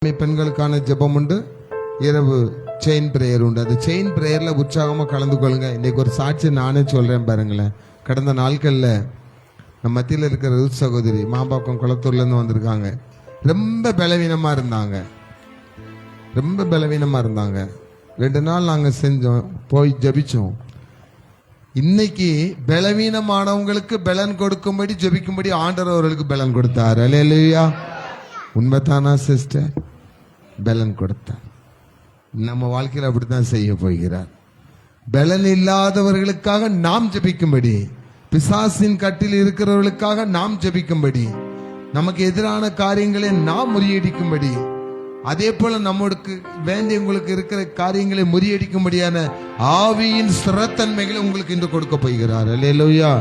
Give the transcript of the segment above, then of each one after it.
ஞாயிற்றுக்கிழமை பெண்களுக்கான ஜெபம் உண்டு, இரவு செயின் பிரேயர் உண்டு. அந்த செயின் பிரேயர்ல உற்சாகமா கலந்து கொள்ளுங்க. இன்னைக்கு ஒரு சாட்சி நானே சொல்றேன் பாருங்களேன். கடந்த நாட்கள்ல நம்ம மத்தியில் இருக்கிற ரூத் சகோதரி மாம்பாக்கம் குளத்தூர்ல இருந்து வந்திருக்காங்க. ரொம்ப பலவீனமா இருந்தாங்க. 2 நாள் நாங்க செஞ்சோம், போய் ஜபிச்சோம். இன்னைக்கு பலவீனமானவங்களுக்கு பலன் கொடுக்கும்படி ஜபிக்கும்படி ஆண்டவர் அவர்களுக்கு பலன் கொடுத்தார். அல்லேலூயா. உண்மைதானா சிஸ்டர்? பலன் கொடுத்தார். நம்ம வாழ்க்கையில் அப்படித்தான் செய்ய போகிறார். பலன் இல்லாதவர்களுக்காக நாம் ஜபிக்கும்படி, பிசாசின் கட்டில் இருக்கிறவர்களுக்காக நாம் ஜபிக்கும்படி, நமக்கு எதிரான காரியங்களை நாம் முறியடிக்கும்படி, அதே போல நம்மளுக்கு வேண்டியவங்களுக்கு இருக்கிற காரியங்களை முறியடிக்கும்படியான ஆவியின் ஸ்திரத்தன்மைகளை உங்களுக்கு இன்று கொடுக்க போகிறார். அல்லேலூயா.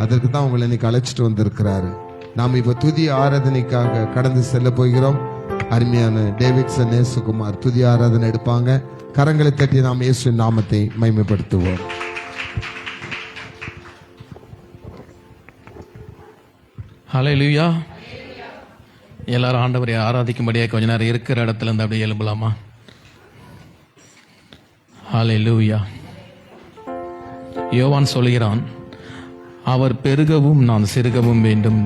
அதற்கு தான் உங்களை இன்னைக்கு அழைச்சிட்டு வந்திருக்கிறாரு. நாம் இப்ப துதி ஆராதனைக்காக கடந்து செல்ல போகிறோம். அருமையான டேவிட்சன் நேசுகுமார் துதி ஆராதனை எடுப்பாங்க. கரங்களை தட்டி நாம் இயேசுவின் நாமத்தை மகிமைப்படுத்துவோம். ஹல்லேலூயா. எல்லாரும் ஆண்டவரை ஆராதிக்கும்படியாக கொஞ்ச நேரம் இருக்கிற இடத்துல இருந்து அப்படியே எழும்பலாமா? ஹல்லேலூயா. யோவான் சொல்கிறான், அவர் பெருகவும் நான் சிறுகவும் வேண்டும்.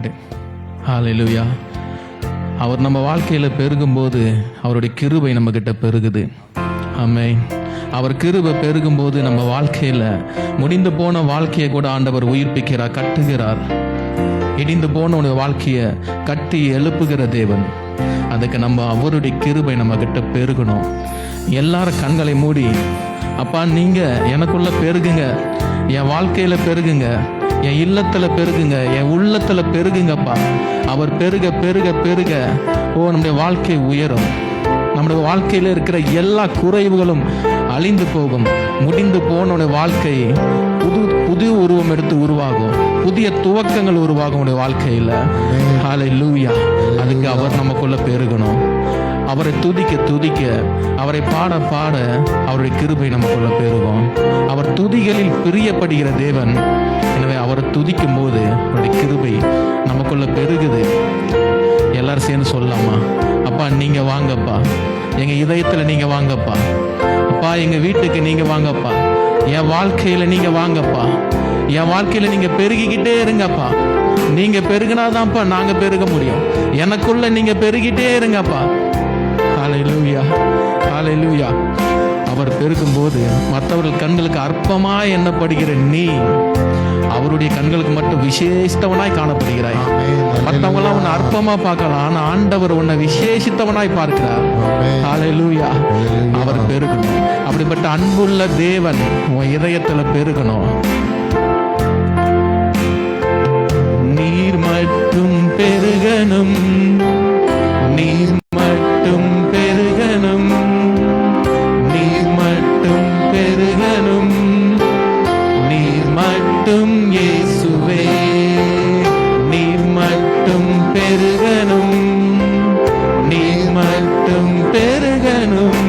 ஹல்லேலூயா. அவர் நம்ம வாழ்க்கையில் பெருகும்போது அவருடைய கிருபை நம்ம கிட்ட பெருகுது. ஆமென். அவர் கிருபை பெருகும்போது நம்ம வாழ்க்கையில் முடிந்து போன வாழ்க்கையை கூட ஆண்டவர் உயிர்ப்பிக்கிறார், கட்டுகிறார். இடிந்து போன ஒரு வாழ்க்கையை கட்டி எழுப்புகிற தேவன். அதுக்கு நம்ம அவருடைய கிருபை நம்ம கிட்ட பெருகணும். எல்லாரும் கண்களை மூடி, அப்பா நீங்க எனக்குள்ள பெருகுங்க, என் வாழ்க்கையில பெருகுங்க, என் இல்லத்துல பெருகுங்க, என் உள்ளத்துல பெருகுங்கப்பா. அவர் பெருக பெருக பெருக நம்முடைய வாழ்க்கை உயரும். நம்முடைய வாழ்க்கையில இருக்கிற எல்லா குறைவுகளும் அழிந்து போகும். முடிந்து போன வாழ்க்கை புது உருவம் எடுத்து உருவாகும். புதிய துவக்கங்கள் உருவாகும் உடைய வாழ்க்கையில. ஹல்லேலூயா. அதுக்கு அவர் நமக்குள்ள பெருகணும். அவரை துதிக்க துதிக்க, அவரை பாட பாட அவருடைய கிருபை நமக்குள்ள பெருகும். அவர் துதிகளில் பிரியப்படுகிற தேவன். எனவே அவரை துதிக்கும் போது அவருடைய கிருபை நமக்குள்ள பெருகுது. எல்லாரும் சேர்ந்து சொல்லலாமா? அப்பா நீங்க வாங்கப்பா, எங்க இதயத்துல நீங்க வாங்கப்பா. அப்பா எங்க வீட்டுக்கு நீங்க வாங்கப்பா. என் வாழ்க்கையில நீங்க வாங்கப்பா. என் வாழ்க்கையில நீங்க பெருகிக்கிட்டே இருங்கப்பா. நீங்க பெருகினாதான்ப்பா நாங்க பெருக முடியும். எனக்குள்ள நீங்க பெருகிட்டே இருங்கப்பா. ஹல்லேலூயா. ஹல்லேலூயா. அவர் பெருகும் போது மற்றவர்கள் கண்களுக்கு அற்பமா எண்ணப்படுகிற நீ அவருடைய கண்களுக்கு மட்டும் விசேஷித்தவனாய் காணப்படுகிறாய். மற்றவங்களாம் உன்னை அற்பமா பார்க்கலாம், ஆனா ஆண்டவர் உன்னை விசேஷித்தவனாய் பார்க்கிறார். ஹல்லேலூயா. அவர் பெருகணும். அப்படிப்பட்ட அன்புள்ள தேவன் உன் இதயத்துல பெருகணும். நீர் மட்டும் பெருகணும், நீர் மட்டும் பெருகணும், நீர் மட்டும் பெருகணும், நீர் மட்டும் இயேசுவே, நீர் மட்டும் பெருகணும், நீர் மட்டும் பெருகணும்,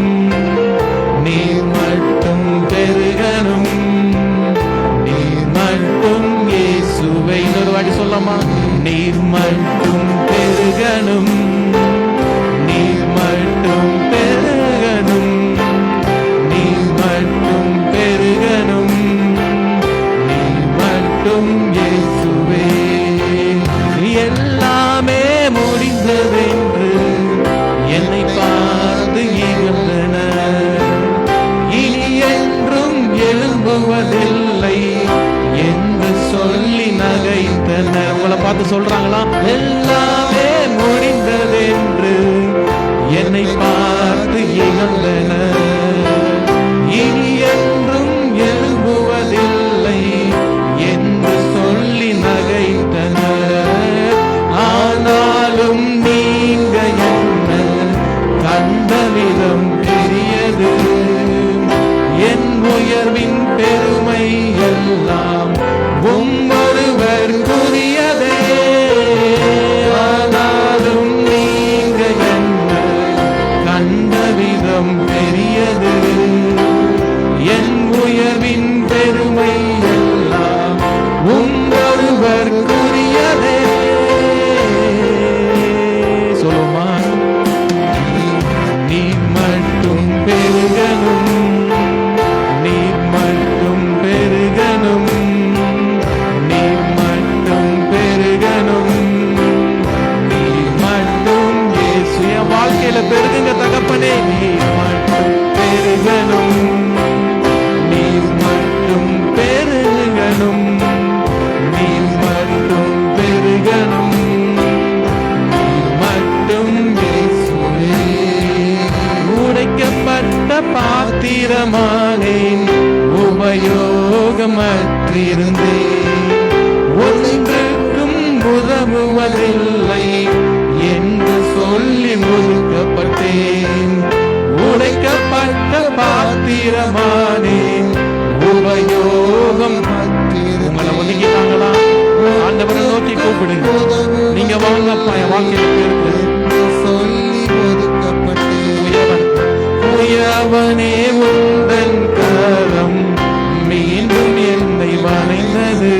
நீர் மட்டும் பெருகணும், நீர் மட்டும் இயேசுவே. இன்னொரு வாட்டி சொல்லலாமா? நீர் மட்டும் பெருகணும், நீர் மட்டும் பெருகணும், நீர் மட்டும் பெருகணும், நீர் மட்டும் இயேசுவே. எல்லாமே முடிந்ததென்று என்னை பார்த்து இகழ்ந்தனர், இனி என்றும் எழும்புவதில்லை என்று சொல்லி நகைத்தனர். உங்களை பார்த்து சொல்றாங்களா? எல்லாமே முடிந்ததென்று என்னை பார்த்து இகழ்ந்தனர், இனி என்றும் எழும்புவதில்லை என்று சொல்லி நகைத்தனர். ஆனாலும் நீங்க என்ன கண்ட விதம் பெரியது, என் உயர்வின் பெருமை எல்லாம் ஒருவர் கூறியதே. ஆனாலும் நீங்க என்ன கண்ட விதம் பெரியது, என் உயர்வின் பெருமை எல்லாம் ஒருவர் கூறியதே. சொல்லுமா? வாழ்க்கையில பெருகுங்க தகப்பனே. நீர் மட்டும் பெருகணும், நீர் மட்டும் பெருகணும், நீர் மட்டும் பெருகணும், நீர் மட்டும் இயேசுவே. உடைக்கப்பட்ட பாத்திரமானேன், உபயோகமற்றிருந்தேன், ஒன்றுக்கும் உதவுவதில்லை என்று சொல்லி ஒதுக்கப்பட்டேன். உடைக்கப்பட்ட பாத்திரமானேன், உபயோகம். உங்களை ஒதுக்கிட்டாங்களா? ஆண்டவரை நோக்கி கூப்பிடுங்க. நீங்க வாங்கப்பா, என் வாழ்க்கையில சொல்லி ஒதுக்கப்பட்டேன். உயவனே உந்தன் கரம் மீண்டும் என்னை வரைந்தது,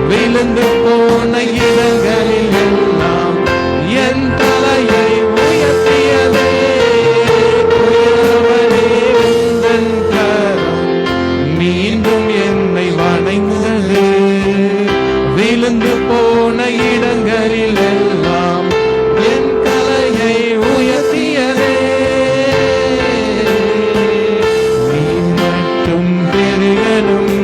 விழுந்து போன இடங்களில் எல்லாம் என் தலையை உயர்த்தியதே. உயவனே உந்தன் கரம் மீண்டும் என்னை வரைந்தது, விழுந்து போன இடங்களில் எல்லாம் என் தலையை உயர்த்தியதே. நீர் மட்டும் பெருகணும்,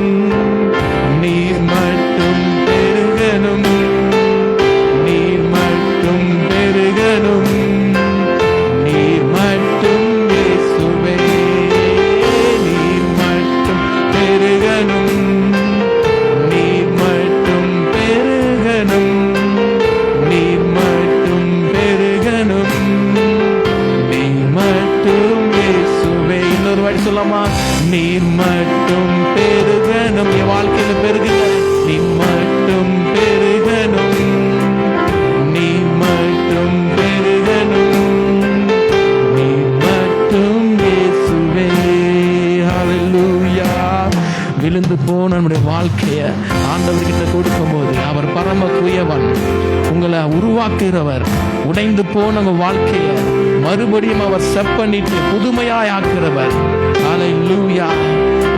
நீர் மட்டும் பெருகணும், நீர் மட்டும் பெருகணும், நீர் மட்டும் இயேசுவே. நீர் மட்டும் பெருகணும், நீர் மட்டும் பெருகணும், நீர் மட்டும் பெருகணும், நீர் மட்டும் இயேசுவே. இன்னொரு வாட்டி சொல்லாமா? நீர் மட்டும் பெருகணும். என் வாழ்க்கையில பெருகுங்க. நீர் மட்டும் பெருகணும், நீர் மட்டும் பெருகணும், நீர் மட்டும் இயேசுவே. ஹல்லேலூயா. விழுந்து போன நம்முடைய வாழ்க்கைய ஆண்டவர்கிட்ட கொடுக்கும் போது அவர் பரம குயவன், உங்களை உருவாக்குகிறவர். உடைந்து போன உங்க வாழ்க்கைய மறுபடியும் அவர் செப்பனிட்டு புதுமையாய் ஆக்குகிறவர். ஹல்லேலூயா,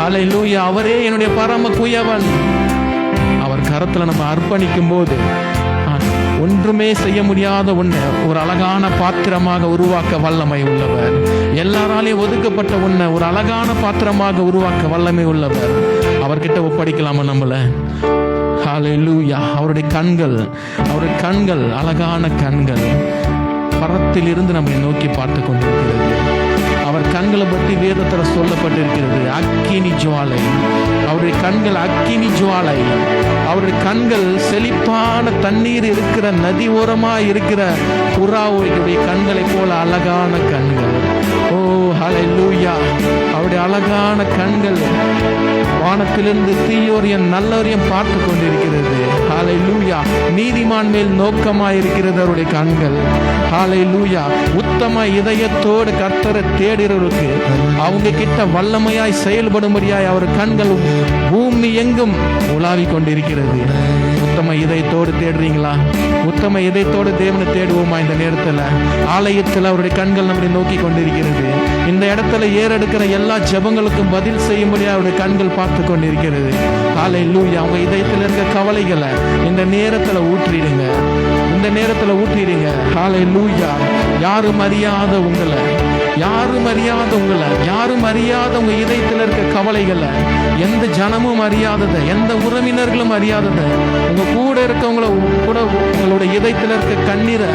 ஹல்லேலூயா. அவரே என்னுடைய பரம குயவன். அவர் கரத்துல நம்ம அர்ப்பணிக்கும் போது ஒன்றுமே செய்ய முடியாத ஒண்ணு ஒரு அழகான பாத்திரமாக உருவாக்க வல்லமை உள்ளவர். எல்லாராலையும் ஒதுக்கப்பட்ட ஒண்ண ஒரு அழகான பாத்திரமாக உருவாக்க வல்லமை உள்ளவர். அவர்கிட்ட ஒப்படைக்கலாமா நம்மள? ஹல்லேலூயா. அவருடைய கண்கள் அழகான கண்கள் பரத்திலிருந்து நம்மை நோக்கி பார்த்து கொண்டிருக்கிறது. அவர் கண்களை பற்றி வேதத்தில் சொல்லப்பட்டிருக்கிறது, அக்கினி ஜுவாலை. அவருடைய கண்கள் அக்கினி ஜுவாலை. அவருடைய கண்கள் செழிப்பான தண்ணீர் இருக்கிற நதி ஓரமாக இருக்கிற புறாவுடைய கண்களை போல அழகான கண்கள். ஓ ஹல்லேலூயா. அவருடைய அழகான கண்கள் வானத்திலிருந்து தீயோரையும் நல்லோரையும் பார்த்து கொண்டிருக்கிறது. ஹல்லேலூயா. நீதிமான் மேல் நோக்கமாய் இருக்கிறது அவருடைய கண்கள். ஹல்லேலூயா. உத்தம இதயத்தோடு கர்த்தரை தேடுகிறவருக்கு அவங்க கிட்ட வல்லமையாய் செயல்படும்படியாய் அவர் கண்கள் பூமி எங்கும் உலாவிக் கொண்டிருக்கிறது. உத்தம இதயத்தோடு தேடுறீங்களா? உத்தம இதயத்தோடு தேவனை தேடுவோமா? இந்த நேரத்தில் ஆலயத்தில் அவருடைய கண்கள் நம்மை நோக்கி கொண்டிருக்கிறது. இந்த இடத்துல ஏறெடுக்கிற எல்லா ஜெபங்களுக்கும் பதில் செய்யும்படியா அவருடைய கண்கள் பார்த்து கொண்டிருக்கிறது. ஹல்லேலூயா. அவங்க இதயத்தில் இருக்க கவலைகளை இந்த நேரத்தில் ஊற்றிடுங்க, இந்த நேரத்தில் ஊற்றிடுங்க. ஹல்லேலூயா. யாரும் அறியாத உங்களை, யாரும் அறியாத உங்களை, யாரும் அறியாத உங்க இதயத்தில் இருக்க கவலைகளை, எந்த ஜனமும் அறியாததை, எந்த உறவினர்களும் அறியாததை, உங்க கூட இருக்கவங்கள கூட உங்களுடைய இதயத்தில் இருக்க கண்ணீரை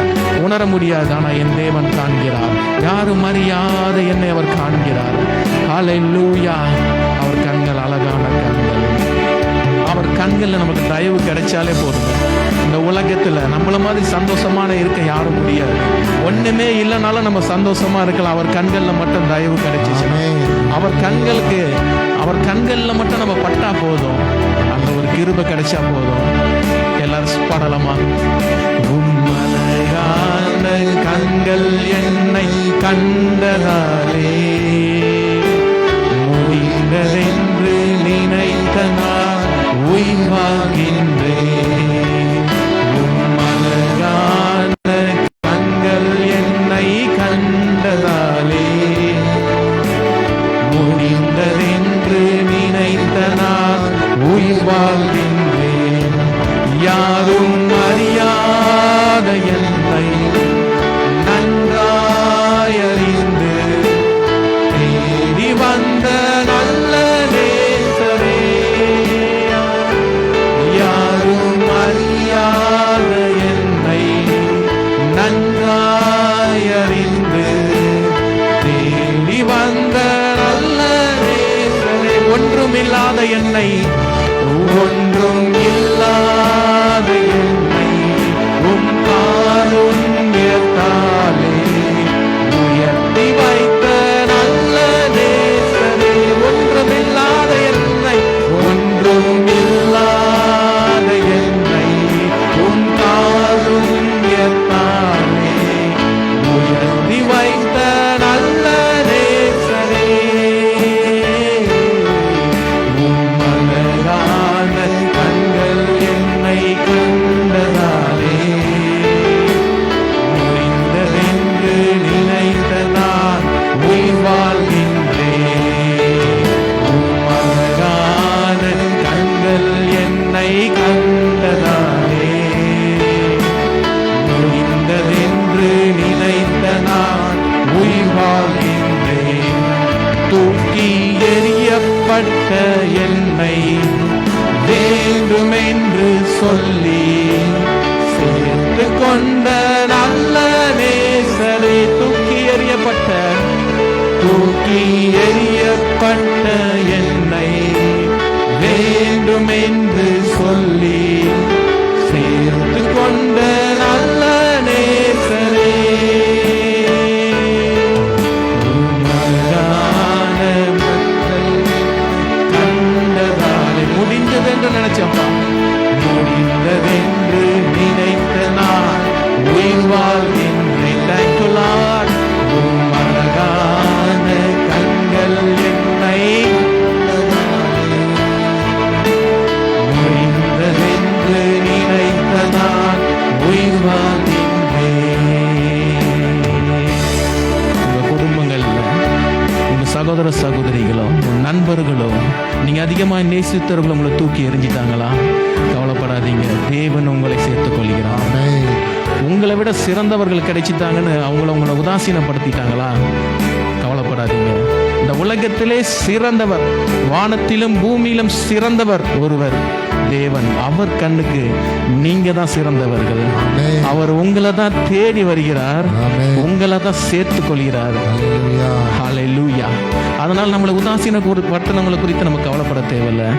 உணர முடியாது. ஆனா என் தேவன் காண்கிறார். யாரும் அறியாத என்னை அவர் காண்கிறார். ஹல்லேலூயா. அவர் கண்கள் அழகான கண்கள். அவர் கண்கள்ல நமக்கு தயவு கிடைச்சாலே போதும். இந்த உலகத்துல நம்மள மாதிரி சந்தோஷமான இருக்க யாரும் முடியாது. ஒண்ணுமே இல்லைனாலும் நம்ம சந்தோஷமா இருக்கலாம். அவர் கண்கள்ல மட்டும் தயவு கிடைச்சிச்சு. அவர் கண்கள்ல மட்டும் நம்ம பட்டா போதும். அந்த ஒரு கிருபை கிடைச்சா போதும். எல்லாரும் பாடலாமா? உம்மலையான கண்கள் என்னை கண்டதாலே முடிந்ததென்று நினைத்த நான் உய்வாகின்றேன். உம்மலையான கண்கள் என்னை கண்டதாலே முடிந்ததென்று நினைத்த நான் உய்வாகின்றேன். யாரும் அறியாத என்னை நன்றாய் இல்லாத என்னை, ஒன்றும் இல்லாத என்னை உம் காருண்யத்தாலே உயர்த்தி வைத்த நல்ல நேசரே. ஒன்றுமில்லாத என்னை, ஒன்றும் இல்லாத என்னை உம் காருண்யத்தாலே உயர்த்தி வைத்த நல்ல நேசரே. உம் அழகான கண்கள் என்னை கண்டதாலே முடிந்ததென்று நினைத்த நான் உயிர் வாழ்கின்றேன். உம் அழகான கண்கள் என்னை கண்டதாலே முடிந்ததென்று நினைத்த நான் உயிர் வாழ்கின்றேன். தூக்கி எறியப்பட்ட என்னை வேண்டுமென்று சொல்லி சேர்த்து கொண்ட நல்ல நேசரே. தூக்கி எறியப்பட்ட என்னை வேண்டுமென்று சொல்லி சேர்த்து கொண்ட நல்ல நேசரே. உம்மழகான மக்கள் கண்டதாலே முடிந்ததென்று நினைச்சப்பா, முடிந்ததென்று நினைத்த நான் உயிர் வாழ்கின்றேன். Thank you, Lord. உம் அழகான கண்கள் என்னை முடிந்ததென்று நினைத்த நான் உயிர் வாழ்கின்றேன். உங்க குடும்பங்கள்ல உங்க சகோதர சகோதரிகளோ உங்க நண்பர்களோ நீங்க அதிகமாக நேசித்தவர்கள் உங்களை தூக்கி எறிஞ்சிட்டாங்களா? கவலைப்படாதீங்க, தேவன் உங்களை சேர்த்துக் கொள்கிறார். உங்களை விட சிறந்தவர்கள் கிடைச்சிட்டாங்கன்னு உங்களை உதாசீனப்படுத்திட்டாங்களா? கவலைப்படாதீங்க. இந்த உலகத்திலே சிறந்தவர், வானத்திலும் பூமியிலும் சிறந்தவர் ஒருவர், தேவன். அவர் கண்ணுக்கு நீங்க தான் சிறந்தவர்கள். அவர் உங்களை தான் தேடி வருகிறார், உங்களை தான் சேர்த்துக் கொள்கிறார். ஹல்லேலூயா. அதனால் நம்மளை உதாசீனப்படுத்தினவங்களை குறித்து நம்ம கவலைப்பட தேவையில்லை,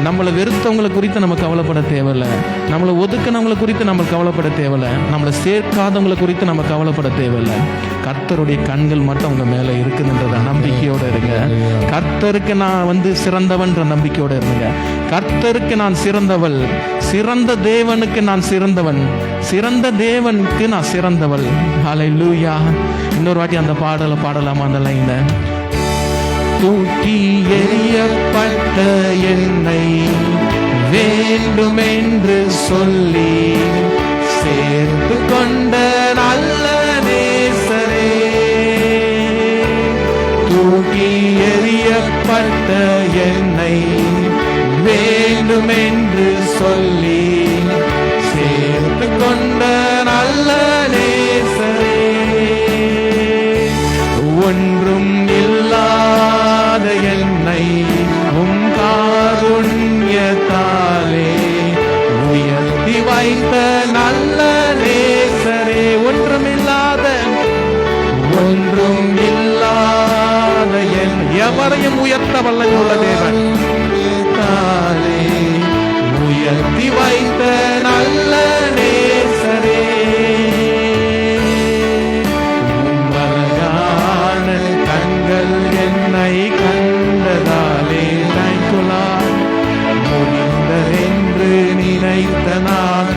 நம்மளை வெறுத்தவங்களை குறித்து நம்ம கவலைப்பட தேவையில்லை, நம்மளை ஒதுக்கினவங்களை குறித்து நம்ம கவலைப்பட தேவையில்லை, நம்மளை சேர்க்காதவங்களை குறித்து நம்ம கவலைப்பட தேவையில்லை. கர்த்தருடைய கண்கள் மட்டும் உங்க மேல இருக்குதுன்றத நம்பிக்கையோட இருங்க. கர்த்தருக்கு நான் சிறந்தவன்ற நம்பிக்கையோட இருங்க. கர்த்தருக்கு நான் சிறந்தவள், சிறந்த தேவனுக்கு நான் சிறந்தவன், சிறந்த தேவனுக்கு நான் சிறந்தவள். ஹல்லேலூயா. இன்னொரு வாட்டி அந்த பாடலை பாடலாமா? அந்த லைன்ல, தூக்கி எறியப்பட்ட என்னை வேண்டுமென்று சொல்லி சேர்த்து கொண்ட நல்ல நேசரே. தூக்கி எறியப்பட்ட என்னை வேண்டுமென்று சொல்லி சேர்த்து கொண்ட நல்ல நேசரே. ஒன்றும் இல்லாத என்னை உம் காருண்யத்தாலே உயர்த்தி வைத்த நல்ல நேசரே. ஒன்றும் இல்லாத எவரையும் உயர்த்த வல்லமையுள்ள தேவன் உயர்த்தி வைத்த நல்ல நேசரே. உம்மழகான கண்கள் என்னை கண்டதாலே முடிந்ததென்று நினைத்த நான்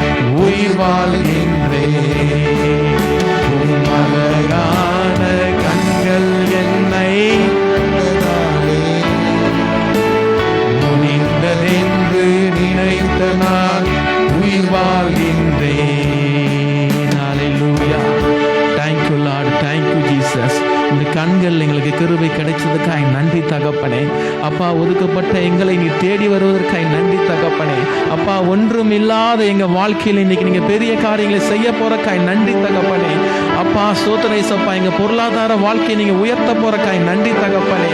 உயிர் வாழ்கின்றேன். உம்மழகான கண்கள் என்னை முடிந்ததென்று நினைத்த நான் உயிர் வாழ்கின்றேன். ஹல்லேலூயா. Thank you Lord. Thank you Jesus. இந்த கண்கள் எங்களுக்கு கிருபை கிடைச்சதுக்காய் நன்றி தகப்பனே. அப்பா, ஒதுக்கப்பட்ட எங்களை நீ தேடி வருவதற்காய் நன்றி தகப்பனே. அப்பா, ஒன்றும் இல்லாத எங்க வாழ்க்கையில் இன்னைக்கு நீங்க பெரிய காரியங்களை செய்ய போறக்காய் நன்றி தகப்பனே. அப்பா, சோதனை சப்பா, எங்க பொருளாதார வாழ்க்கையை நீங்க உயர்த்த போறக்காய் நன்றி தகப்பனே.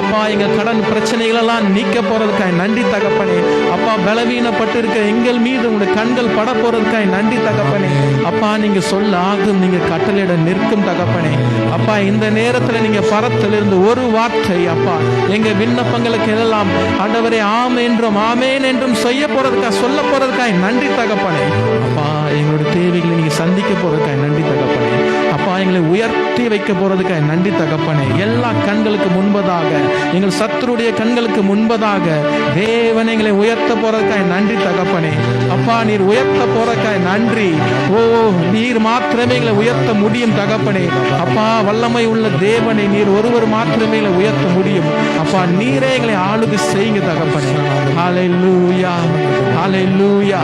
அப்பா, அப்பா எங்கள் கடன் பிரச்சனைகள் எல்லாம் நீக்க போறதுக்காய் நன்றி தகப்பனே. அப்பா பலவீனப்பட்டு இருக்க எங்கள் மீது உங்களுடைய கண்கள் பட போறதுக்காய் நன்றி தகப்பனே. அப்பா நீங்க சொல்ல ஆகும், நீங்க கட்டளையிட நிற்கும் தகப்பனே. அப்பா இந்த நேரத்துல நீங்க பரத்திலிருந்து ஒரு வார்த்தை அப்பா எங்க விண்ணப்பங்களுக்கு எல்லாம் ஆண்டவரே ஆம் என்றும் ஆமேன் என்றும் செய்ய போறதுக்காக சொல்ல போறதுக்காய் நன்றி தகப்பனே. அப்பா எங்களுடைய தேவைகளை நீங்க சந்திக்க போறதுக்காய் நன்றி தகப்பனே. அப்பா எங்களை உயர்த்தி வைக்க போறதுக்காய் நன்றி தகப்பனே. எல்லா கண்களுக்கு முன்பதாக, எங்கள் சத்துருடைய கண்களுக்கு முன்பதாக தேவன் எங்களை உயர்த்த போறதுக்காய் நன்றி தகப்பனே. அப்பா நீர் உயர்த்த போறதுக்காய் நன்றி. ஓ நீர் மாத்திரமே எங்களை உயர்த்த முடியும் தகப்பனே. அப்பா வல்லமை உள்ள தேவனை நீர் ஒருவர் மாத்திரமே எங்களை உயர்த்த முடியும். அப்பா நீரே எங்களை ஆளுகை செய்யுங்க தகப்பனே. ஹல்லேலூயா, ஹல்லேலூயா,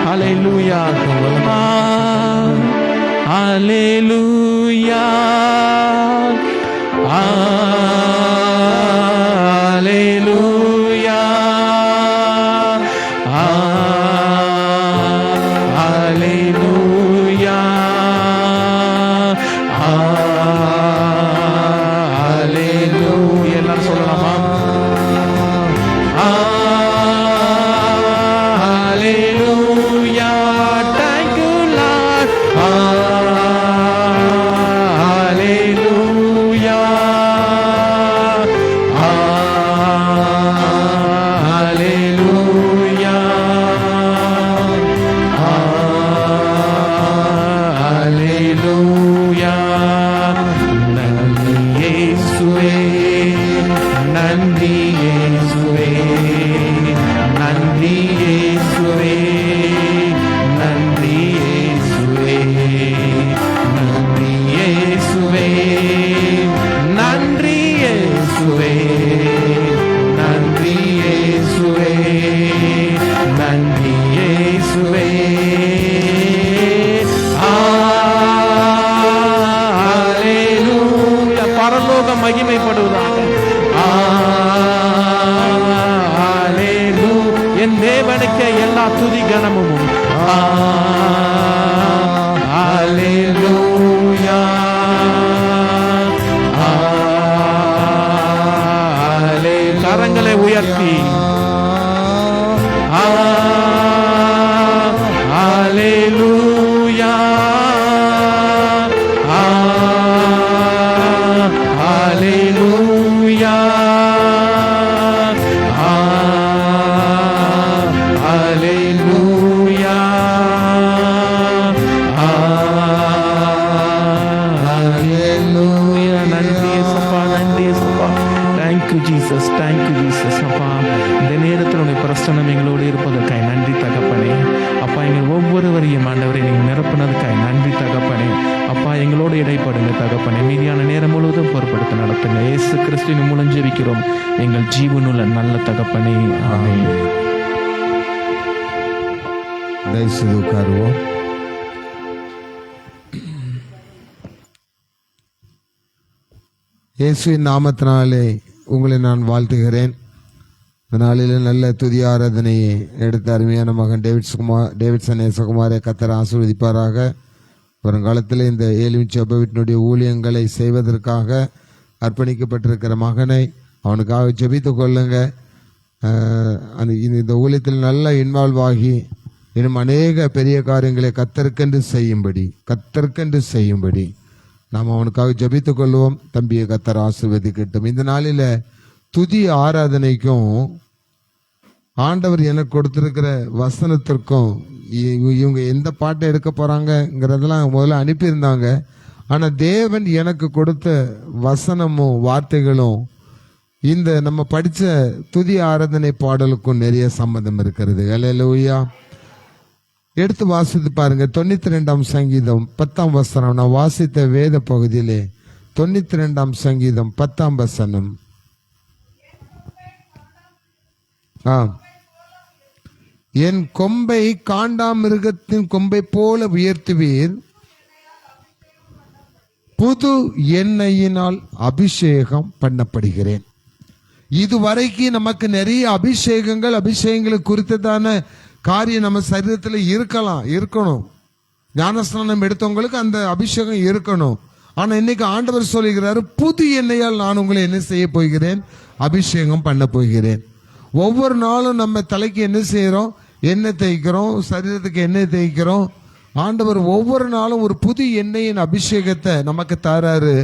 ஹல்லேலூயா, ஹல்லேலூயா, ஹல்லேலூயா, ஹல்லேலூயா, ஹல்லேலூயா. எல்லாரும் சொல்லலாமா? ஹல்லேலூயா, thank you Lord. ஹல்லேலூயா, ஹல்லேலூயா, ஹல்லேலூயா. நன்றி இயேசுவே, நன்றி இயேசுவே, நன்றி இயேசுவே, நன்றி இயேசுவே, நன்றி இயேசுவே, நன்றி இயேசுவே, நன்றி இயேசுவே, நன்றி இயேசுவே. ஹல்லேலூயா, பரலோகம் மகிமைப்படுவதாக. ஹல்லேலூயா, என் தேவனுக்கு எல்லா துதி கனமும். ஹல்லேலூயா, ஹல்லேலூயா. கரங்களை உயர்த்தி ஹல்லேலூயா, ஹல்லேலூயா, ஹல்லேலூயா, ஹல்லேலூயா. நன்றி இயேசுப்பா, நன்றி இயேசுப்பா. Thank you Jesus, thank you Jesus. அப்பா இந்த நேரத்தில் உடைய பிரசன்னம் எங்களோடு இருப்பதற்காய் நன்றி தகப்பனே. அப்பா எங்கள் ஒவ்வொருவரையும் ஆண்டவரை நீங்கள் நிரப்புனதுக்காய் நன்றி தகப்பனே. அப்பா எங்களோடு இடைப்படுங்க தகப்பனே. மீதியான நேரம் முழுவதும் பொறுப்படுத்த நடத்துங்க. இயேசு கிறிஸ்துவின் மூலம் ஜெபிக்கிறோம் எங்கள் ஜீவனுள்ள நல்ல தகப்பனே, ஆமென். தயவுசெய்து உட்காருவோம். இயேசுவின் நாமத்தினாலே உங்களை நான் வாழ்த்துகிறேன். இந்த நாளில் நல்ல துதி ஆராதனையை எடுத்த அருமையான மகன் டேவிட்சன் நேசகுமாரை கர்த்தர் ஆசீர்வதிப்பாராக. வருங்காலத்தில் இந்த ஏலிமின் ஜெப வீட்டினுடைய ஊழியங்களை செய்வதற்காக அர்ப்பணிக்கப்பட்டிருக்கிற மகனை அவனுக்காக ஜெபித்து கொள்ளுங்க. இந்த ஊழியத்தில் நல்ல இன்வால்வ் ஆகி இன்னும் அநேக பெரிய காரியங்களை கர்த்தருக்கென்று செய்யும்படி நாம் அவனுக்காக ஜெபித்து கொள்வோம். தம்பியை கர்த்தர் ஆசீர்வதிக்கட்டும். இந்த நாளில் துதி ஆராதனைக்கும் ஆண்டவர் எனக்கு கொடுத்திருக்கிற வசனத்திற்கும் இவங்க எந்த பாட்டை எடுக்க போறாங்கிறதெல்லாம் முதல்ல அனுப்பியிருந்தாங்க. ஆனால் தேவன் எனக்கு கொடுத்த வசனமும் வார்த்தைகளும் இந்த நம்ம படித்த துதி ஆராதனை பாடலுக்கும் நிறைய சம்பந்தம் இருக்கிறது. ஹல்லேலூயா. எடுத்து வாசித்து பாருங்க. 92ஆம் சங்கீதம் 10ஆம் வசனம். நான் வாசித்த வேத பகுதியிலே 92ஆம் சங்கீதம் 10ஆம் வசனம். என் கொம்பை காண்டாமிருகத்தின் கொம்பை போல உயர்த்துவீர், புது எண்ணெயினால் அபிஷேகம் பண்ணப்படுகிறேன். இதுவரைக்கும் நமக்கு நிறைய அபிஷேகங்களை குறித்ததான காரியம் நம்ம சரீரத்தில் இருக்கணும். ஞானஸ்நானம் எடுத்தவங்களுக்கு அந்த அபிஷேகம் இருக்கணும். ஆனா இன்னைக்கு ஆண்டவர் சொல்லுகிறாரு, புது எண்ணெயால் நான் உங்களை என்ன செய்ய போகிறேன்? அபிஷேகம் பண்ண போகிறேன். ஒவ்வொரு நாளும் நம்ம தலைக்கு என்ன செய்யறோம்? எண்ணெய் தேய்க்கிறோம், சரீரத்துக்கு எண்ணெய் தேய்க்கிறோம். ஆண்டவர் ஒவ்வொரு நாளும் ஒரு புது எண்ணெயின் அபிஷேகத்தை நமக்கு தராரு.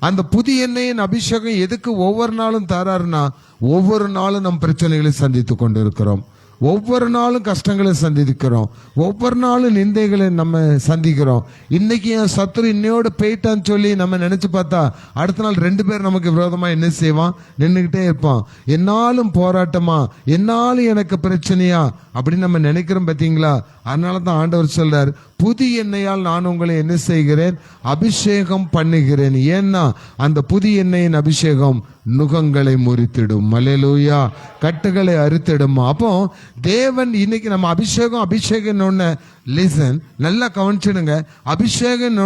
அந்த புது எண்ணெயின் அபிஷேகம் எதுக்கு ஒவ்வொரு நாளும் தராருன்னா, ஒவ்வொரு நாளும் நம் பிரச்சனைகளை சந்தித்து கொண்டு இருக்கிறோம், ஒவ்வொரு நாளும் கஷ்டங்களை சந்திக்கிறோம், ஒவ்வொரு நாளும் நிந்தைகளை நம்ம சந்திக்கிறோம். இன்னைக்கு என் சத்துரு இன்னையோட போயிட்டான்னு சொல்லி நம்ம நினைச்சு பார்த்தா அடுத்த நாள் 2 பேர் நமக்கு விரோதமா என்ன செய்வான்? நின்றுகிட்டே இருப்பான். என்னாலும் போராட்டமா, என்னாலும் எனக்கு பிரச்சனையா அப்படின்னு நம்ம நினைக்கிறோம் பார்த்தீங்களா? அதனால தான் ஆண்டவர் சொல்றார், புது எண்ணெயால் நான் உங்களை என்ன செய்கிறேன்? அபிஷேகம் பண்ணுகிறேன். ஏன்னா அந்த புது எண்ணெயின் அபிஷேகம் நுகங்களை முறித்திடும். அல்லேலூயா. கட்டுகளை அறுத்திடும். அப்போ தேவன் இன்னைக்கு நம்ம அபிஷேகம் லிசன், நல்லா கவனிச்சிடுங்க. அபிஷேகம்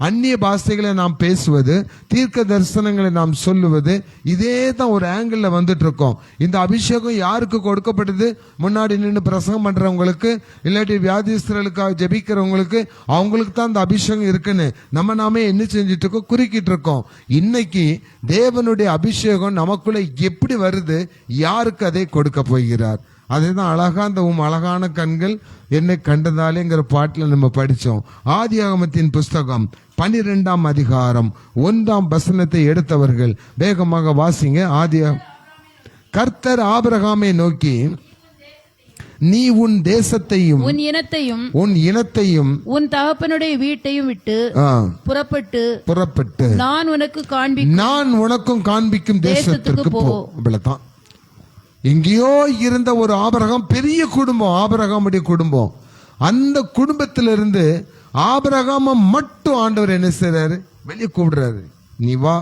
அந்நிய பாஷைகளை நாம் பேசுவது, தீர்க்க தரிசனங்களை நாம் சொல்லுவது, இதே தான் ஒரு ஆங்கிள் வந்துட்டு இருக்கோம். இந்த அபிஷேகம் யாருக்கு கொடுக்கப்பட்டது? முன்னாடி நின்று பிரசங்கம் பண்றவங்களுக்கு, இல்லாட்டி வியாதிஸ்தர்களுக்காக ஜெபிக்கிறவங்களுக்கு, அவங்களுக்கு தான் இந்த அபிஷேகம் இருக்குன்னு நம்ம நாமே என்ன செஞ்சிட்டு இருக்கோம்? குறுக்கிட்டு இருக்கோம். இன்னைக்கு தேவனுடைய அபிஷேகம் நமக்குள்ள எப்படி வருது? யாருக்கு அதை கொடுக்க போகிறார்? அதுதான் அழகா அந்த அழகான கண்கள் என்னை கண்டதாலேங்கிற பாட்டில் நம்ம படிச்சோம். ஆதியாகமத்தின் புஸ்தகம் 12ஆம் அதிகாரம் 1ஆம் வசனத்தை எடுத்தவர்கள் வேகமாக வாசிங்க. கர்த்தர் ஆபிரகாமை நோக்கி, நீ உன் தேசத்தையும் உன் இனத்தையும் உன் தகப்பனுடைய வீட்டையும் விட்டு புறப்பட்டு நான் உனக்கும் காண்பிக்கும் தேசத்திற்கு போ. இவ்வளவுதான். எங்கேயோ இருந்த ஒரு ஆபிரகாம், பெரிய குடும்பம், ஆபிரகாமுடைய குடும்பம். அந்த குடும்பத்திலிருந்து ஆபிரகாம மட்டும் ஆண்டவர் என்ன செய்றாரு? வெளியே கூப்பிடுறாரு. நீ வா,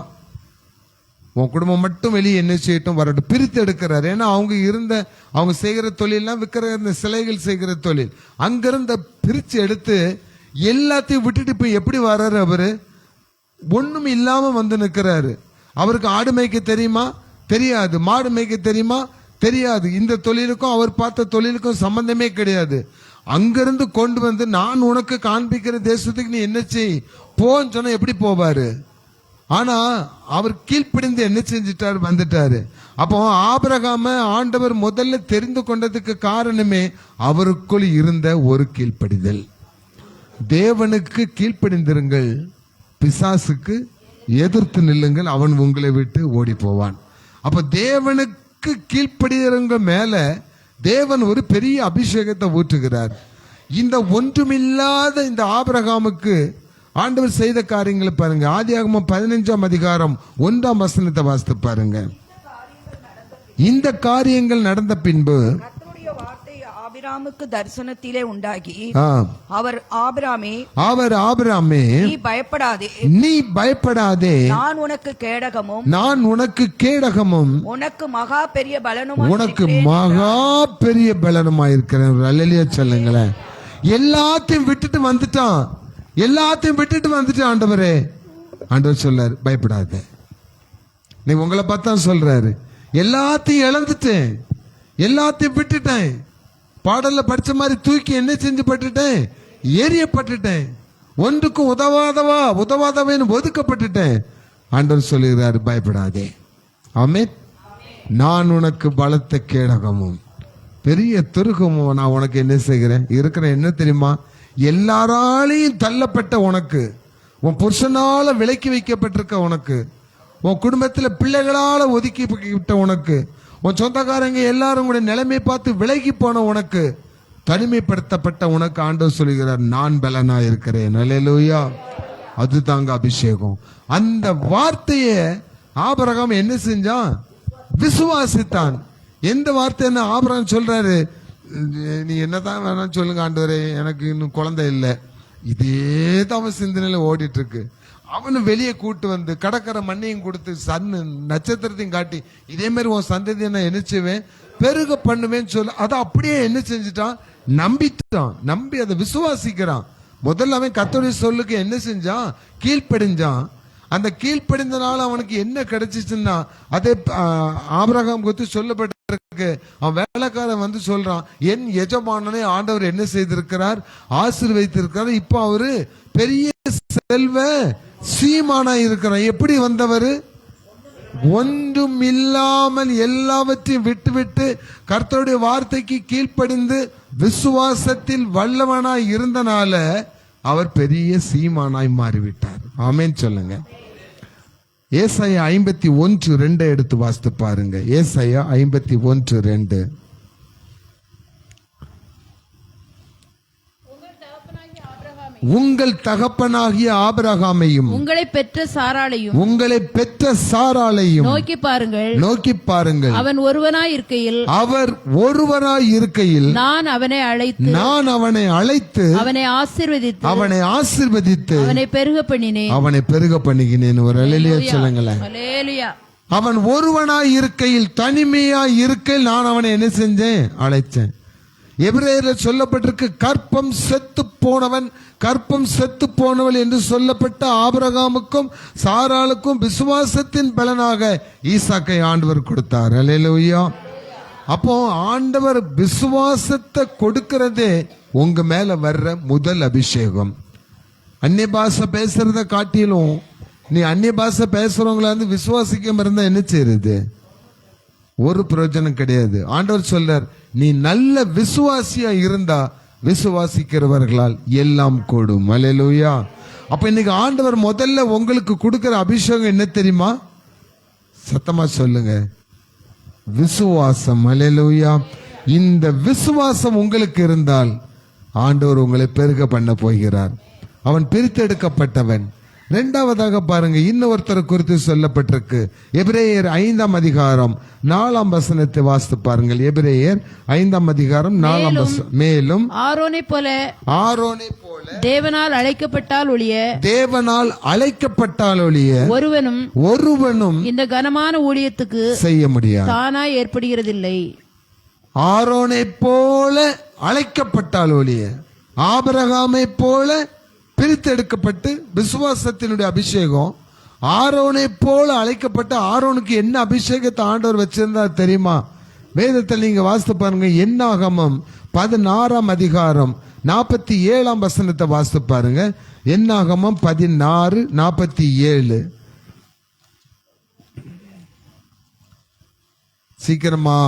உன் குடும்பம் மட்டும் வெளியே என்ன செய்யட்டும், வரட்டும். பிரித்து எடுக்கிறாரு. ஏன்னா அவங்க செய்கிற தொழிலாம் விற்கிற இந்த சிலைகள் செய்கிற தொழில். அங்கிருந்த பிரிச்சு எடுத்து எல்லாத்தையும் விட்டுட்டு இப்ப எப்படி வர்றாரு? அவரு ஒண்ணும் இல்லாம வந்து நிற்கிறாரு. அவருக்கு ஆடு மேய்க்க தெரியுமா? தெரியாது. மாடு மேய்க்க தெரியுமா? தெரியாது. இந்த தொழிலுக்கும் அவர் பார்த்த தொழிலுக்கும் சம்பந்தமே கிடையாது. அங்கிருந்து கொண்டு வந்து நான் உனக்கு காண்பிக்கிற தேசத்துக்கு நீ என்ன செய், போன்னு சொன்னா எப்படி போவாரு? ஆனா அவர் கீழ்ப்படிந்து என்ன செஞ்சிட்டாரு? வந்துட்டாரு. அப்போ ஆபிரகாம ஆண்டவர் முதல்ல தெரிந்து கொண்டதுக்கு காரணமே அவருக்குள் இருந்த ஒரு கீழ்ப்படிதல். தேவனுக்கு கீழ்ப்படிந்திருங்கள், பிசாசுக்கு எதிர்த்து நில்லுங்கள், அவன் உங்களை விட்டு ஓடி போவான். அப்ப தேவனுக்கு கீழ்ப்படிறவங்க மேல தேவன் ஒரு பெரிய அபிஷேகத்தை ஊற்றுகிறார். இந்த ஒன்றுமில்லாத இந்த ஆபிரகாமுக்கு ஆண்டவர் செய்த காரியங்களை பாருங்க. ஆதியாகமம் 15ஆம் அதிகாரம் 1ஆம் வசனத்தை வாசித்து பாருங்க. இந்த காரியங்கள் நடந்த பின்பு ஆபிராமுக்கு தரிசனத்திலே உண்டாகி, அவர் ஆபிராமே நீ பயப்படாதே, நான் உனக்கு கேடகமும் உனக்கு மகா பெரிய பலனுமாயிருக்கிறேன். அல்லேலூயா சொல்லுங்களேன். எல்லாத்தையும் விட்டுட்டு வந்துட்டான் ஆண்டவரே. ஆண்டவர் சொல்றாரு, பயப்படாத. நீ உங்களை பார்த்தா சொல்றாரு, எல்லாத்தையும் இழந்துட்டேன், எல்லாத்தையும் விட்டுட்டேன், பாடல்ல படிச்ச மாதிரி தூக்கி என்ன செஞ்சு பட்டுட்டேன்? எரியப்பட்டுட்டேன், ஒன்றுக்கும் உதவாதவன் ஒதுக்கப்பட்டுட்டேன். ஆண்டவர் சொல்லுகிறார், பயப்படாதே. ஆமென். நான் உனக்கு பலத்த கேடகமும் பெரிய துருகமும் நான் உனக்கு என்ன செய்கிறேன்? இருக்கிற என்ன தெரியுமா? எல்லாராலையும் தள்ளப்பட்ட உனக்கு, உன் புருஷனால விலக்கி வைக்கப்பட்டிருக்க உனக்கு, உன் குடும்பத்தில் பிள்ளைகளால ஒதுக்கி விட்ட உனக்கு, உன் சொந்தக்காரங்க எல்லாரும் கூட நிலைமை பார்த்து விலகி போன உனக்கு, தனிமைப்படுத்தப்பட்ட உனக்கு ஆண்டவர் சொல்லுகிறார், நான் பலனா இருக்கிறேன். அல்லேலூயா. அதுதாங்க அபிஷேகம். அந்த வார்த்தையை ஆபிரகாம் என்ன செஞ்சான்? விசுவாசித்தான். எந்த வார்த்தை என்ன ஆபிரகாம் சொல்றாரு? நீ என்னதான் வேணாம் சொல்லுங்க ஆண்டவரே, எனக்கு இன்னும் குழந்தை இல்லை. இதே தான் அவன் சிந்தனையில ஓடிட்டு இருக்கு. அவனு வெளியே கூட்டு வந்து கடற்கரை மண்ணையும் கொடுத்து நட்சத்திரத்தையும் காட்டி, இதே மாதிரி உன் சந்ததியை நான் என்ன செய்வேன்? பெருக பண்ணுவேன்னு சொல்ல, அதை அப்படியே என்ன செஞ்சுட்டான்? நம்பிட்டான். நம்பி அதை விசுவாசிக்கிறான். முதல்ல அவன் கர்த்தருடைய சொல்லுக்கு என்ன செஞ்சான்? கீழ்ப்படிஞ்சான். அந்த கீழ்ப்படிந்தனால அவனுக்கு என்ன கிடைச்சிச்சுன்னா, அதே ஆபிரகாம் குறித்து சொல்லப்பட்டிருக்கு. அவன் வேலைக்காரன் வந்து சொல்றான், என் எஜமானனை ஆண்டவர் என்ன செய்திருக்கிறார்? ஆசீர்வதித்திருக்கிறார். இப்போ அவரு பெரிய செல்வ சீமானா இருக்கிறான். எப்படி வந்தவர்? ஒன்றும் இல்லாமல் எல்லாவற்றையும் விட்டுவிட்டு கர்த்தருடைய வார்த்தைக்கு கீழ்ப்படிந்து விசுவாசத்தில் வல்லவனாய் இருந்தனால அவர் பெரிய சீமானாய் மாறிவிட்டார். ஆமென் சொல்லுங்க. ஏசாயா 51:2 எடுத்து வாசித்து பாருங்க. ஏசாயா 51:2. உங்கள் தகப்பனாகிய ஆபிரகாமையும் உங்களை பெற்ற சாராளையும் நோக்கி பாருங்கள். அவன் ஒருவனாய் இருக்கையில் நான் அவனை அழைத்து அவனை ஆசீர்வதித்து அவனை பெருக பண்ணினேன். ஒரு அல்லேலூயா சொல்லுங்களேன். அவன் ஒருவனாய் இருக்கையில், தனிமையாய் இருக்கையில் நான் அவனை என்ன செஞ்சேன்? அழைச்சேன். எபிரேயரில் சொல்லப்பட்டிருக்கு, கற்பம் செத்து போனவள் என்று சொல்லப்பட்ட ஆபிரகாமுக்கும் சாராளுக்கும் விசுவாசத்தின் பலனாக ஈசாக்கை ஆண்டவர் கொடுத்தார். அல்லேலூயா. அப்போ ஆண்டவர் விசுவாசத்தை கொடுக்கிறதே உங்க மேல வர்ற முதல் அபிஷேகம். அந்நிய பாஷை பேசுறத காட்டிலும் நீ அந்நிய பாஷை பேசுறவங்கள வந்து விசுவாசிக்காம இருந்தா என்ன செய்யறது? ஒரு பிரயோஜனம் கிடையாது. ஆண்டவர் சொல்றார், நீ நல்ல விசுவாசியா இருந்தா விசுவாசிக்கிறவர்களால் எல்லாம் கூடும். அல்லேலூயா. அப்ப இன்னைக்கு ஆண்டவர் முதல்ல உங்களுக்கு கொடுக்கிற அபிஷேகம் என்ன தெரியுமா? சத்தமா சொல்லுங்க, விசுவாசம். அல்லேலூயா. இந்த விசுவாசம் உங்களுக்கு இருந்தால் ஆண்டவர் உங்களை பெருக பண்ண போகிறார். அவன் பிரித்தெடுக்கப்பட்டவன். இரண்டாவதாக பாருங்க, இன்னொருத்தரை குறித்து சொல்லப்பட்டிருக்கு. எபிரேயர் 5:4 வாசித்து பாருங்கள். எபிரேயர் 5:4. மேலும் ஆரோனை போல தேவனால் அழைக்கப்பட்டால் ஒழிய ஒருவனும் இந்த கனமான ஊழியத்துக்கு செய்ய முடியாது, தானாய் ஏற்படுகிறதில்லை. ஆரோனை போல அழைக்கப்பட்டால் ஒழிய, ஆபிரகாமை போல பிரித்தெடுக்கப்பட்டு விசுவாசத்தினுடைய அபிஷேகம், ஆரோனை போல அழைக்கப்பட்ட ஆரோனுக்கு என்ன அபிஷேகத்தை ஆண்டவர் வச்சிருந்தா தெரியுமா? வேதத்தில் நீங்க வாசித்து பாருங்க. என்னாகமம் 16:47 வாசித்து பாருங்க. என்னாகமம் 16:47. சீக்கிரமா.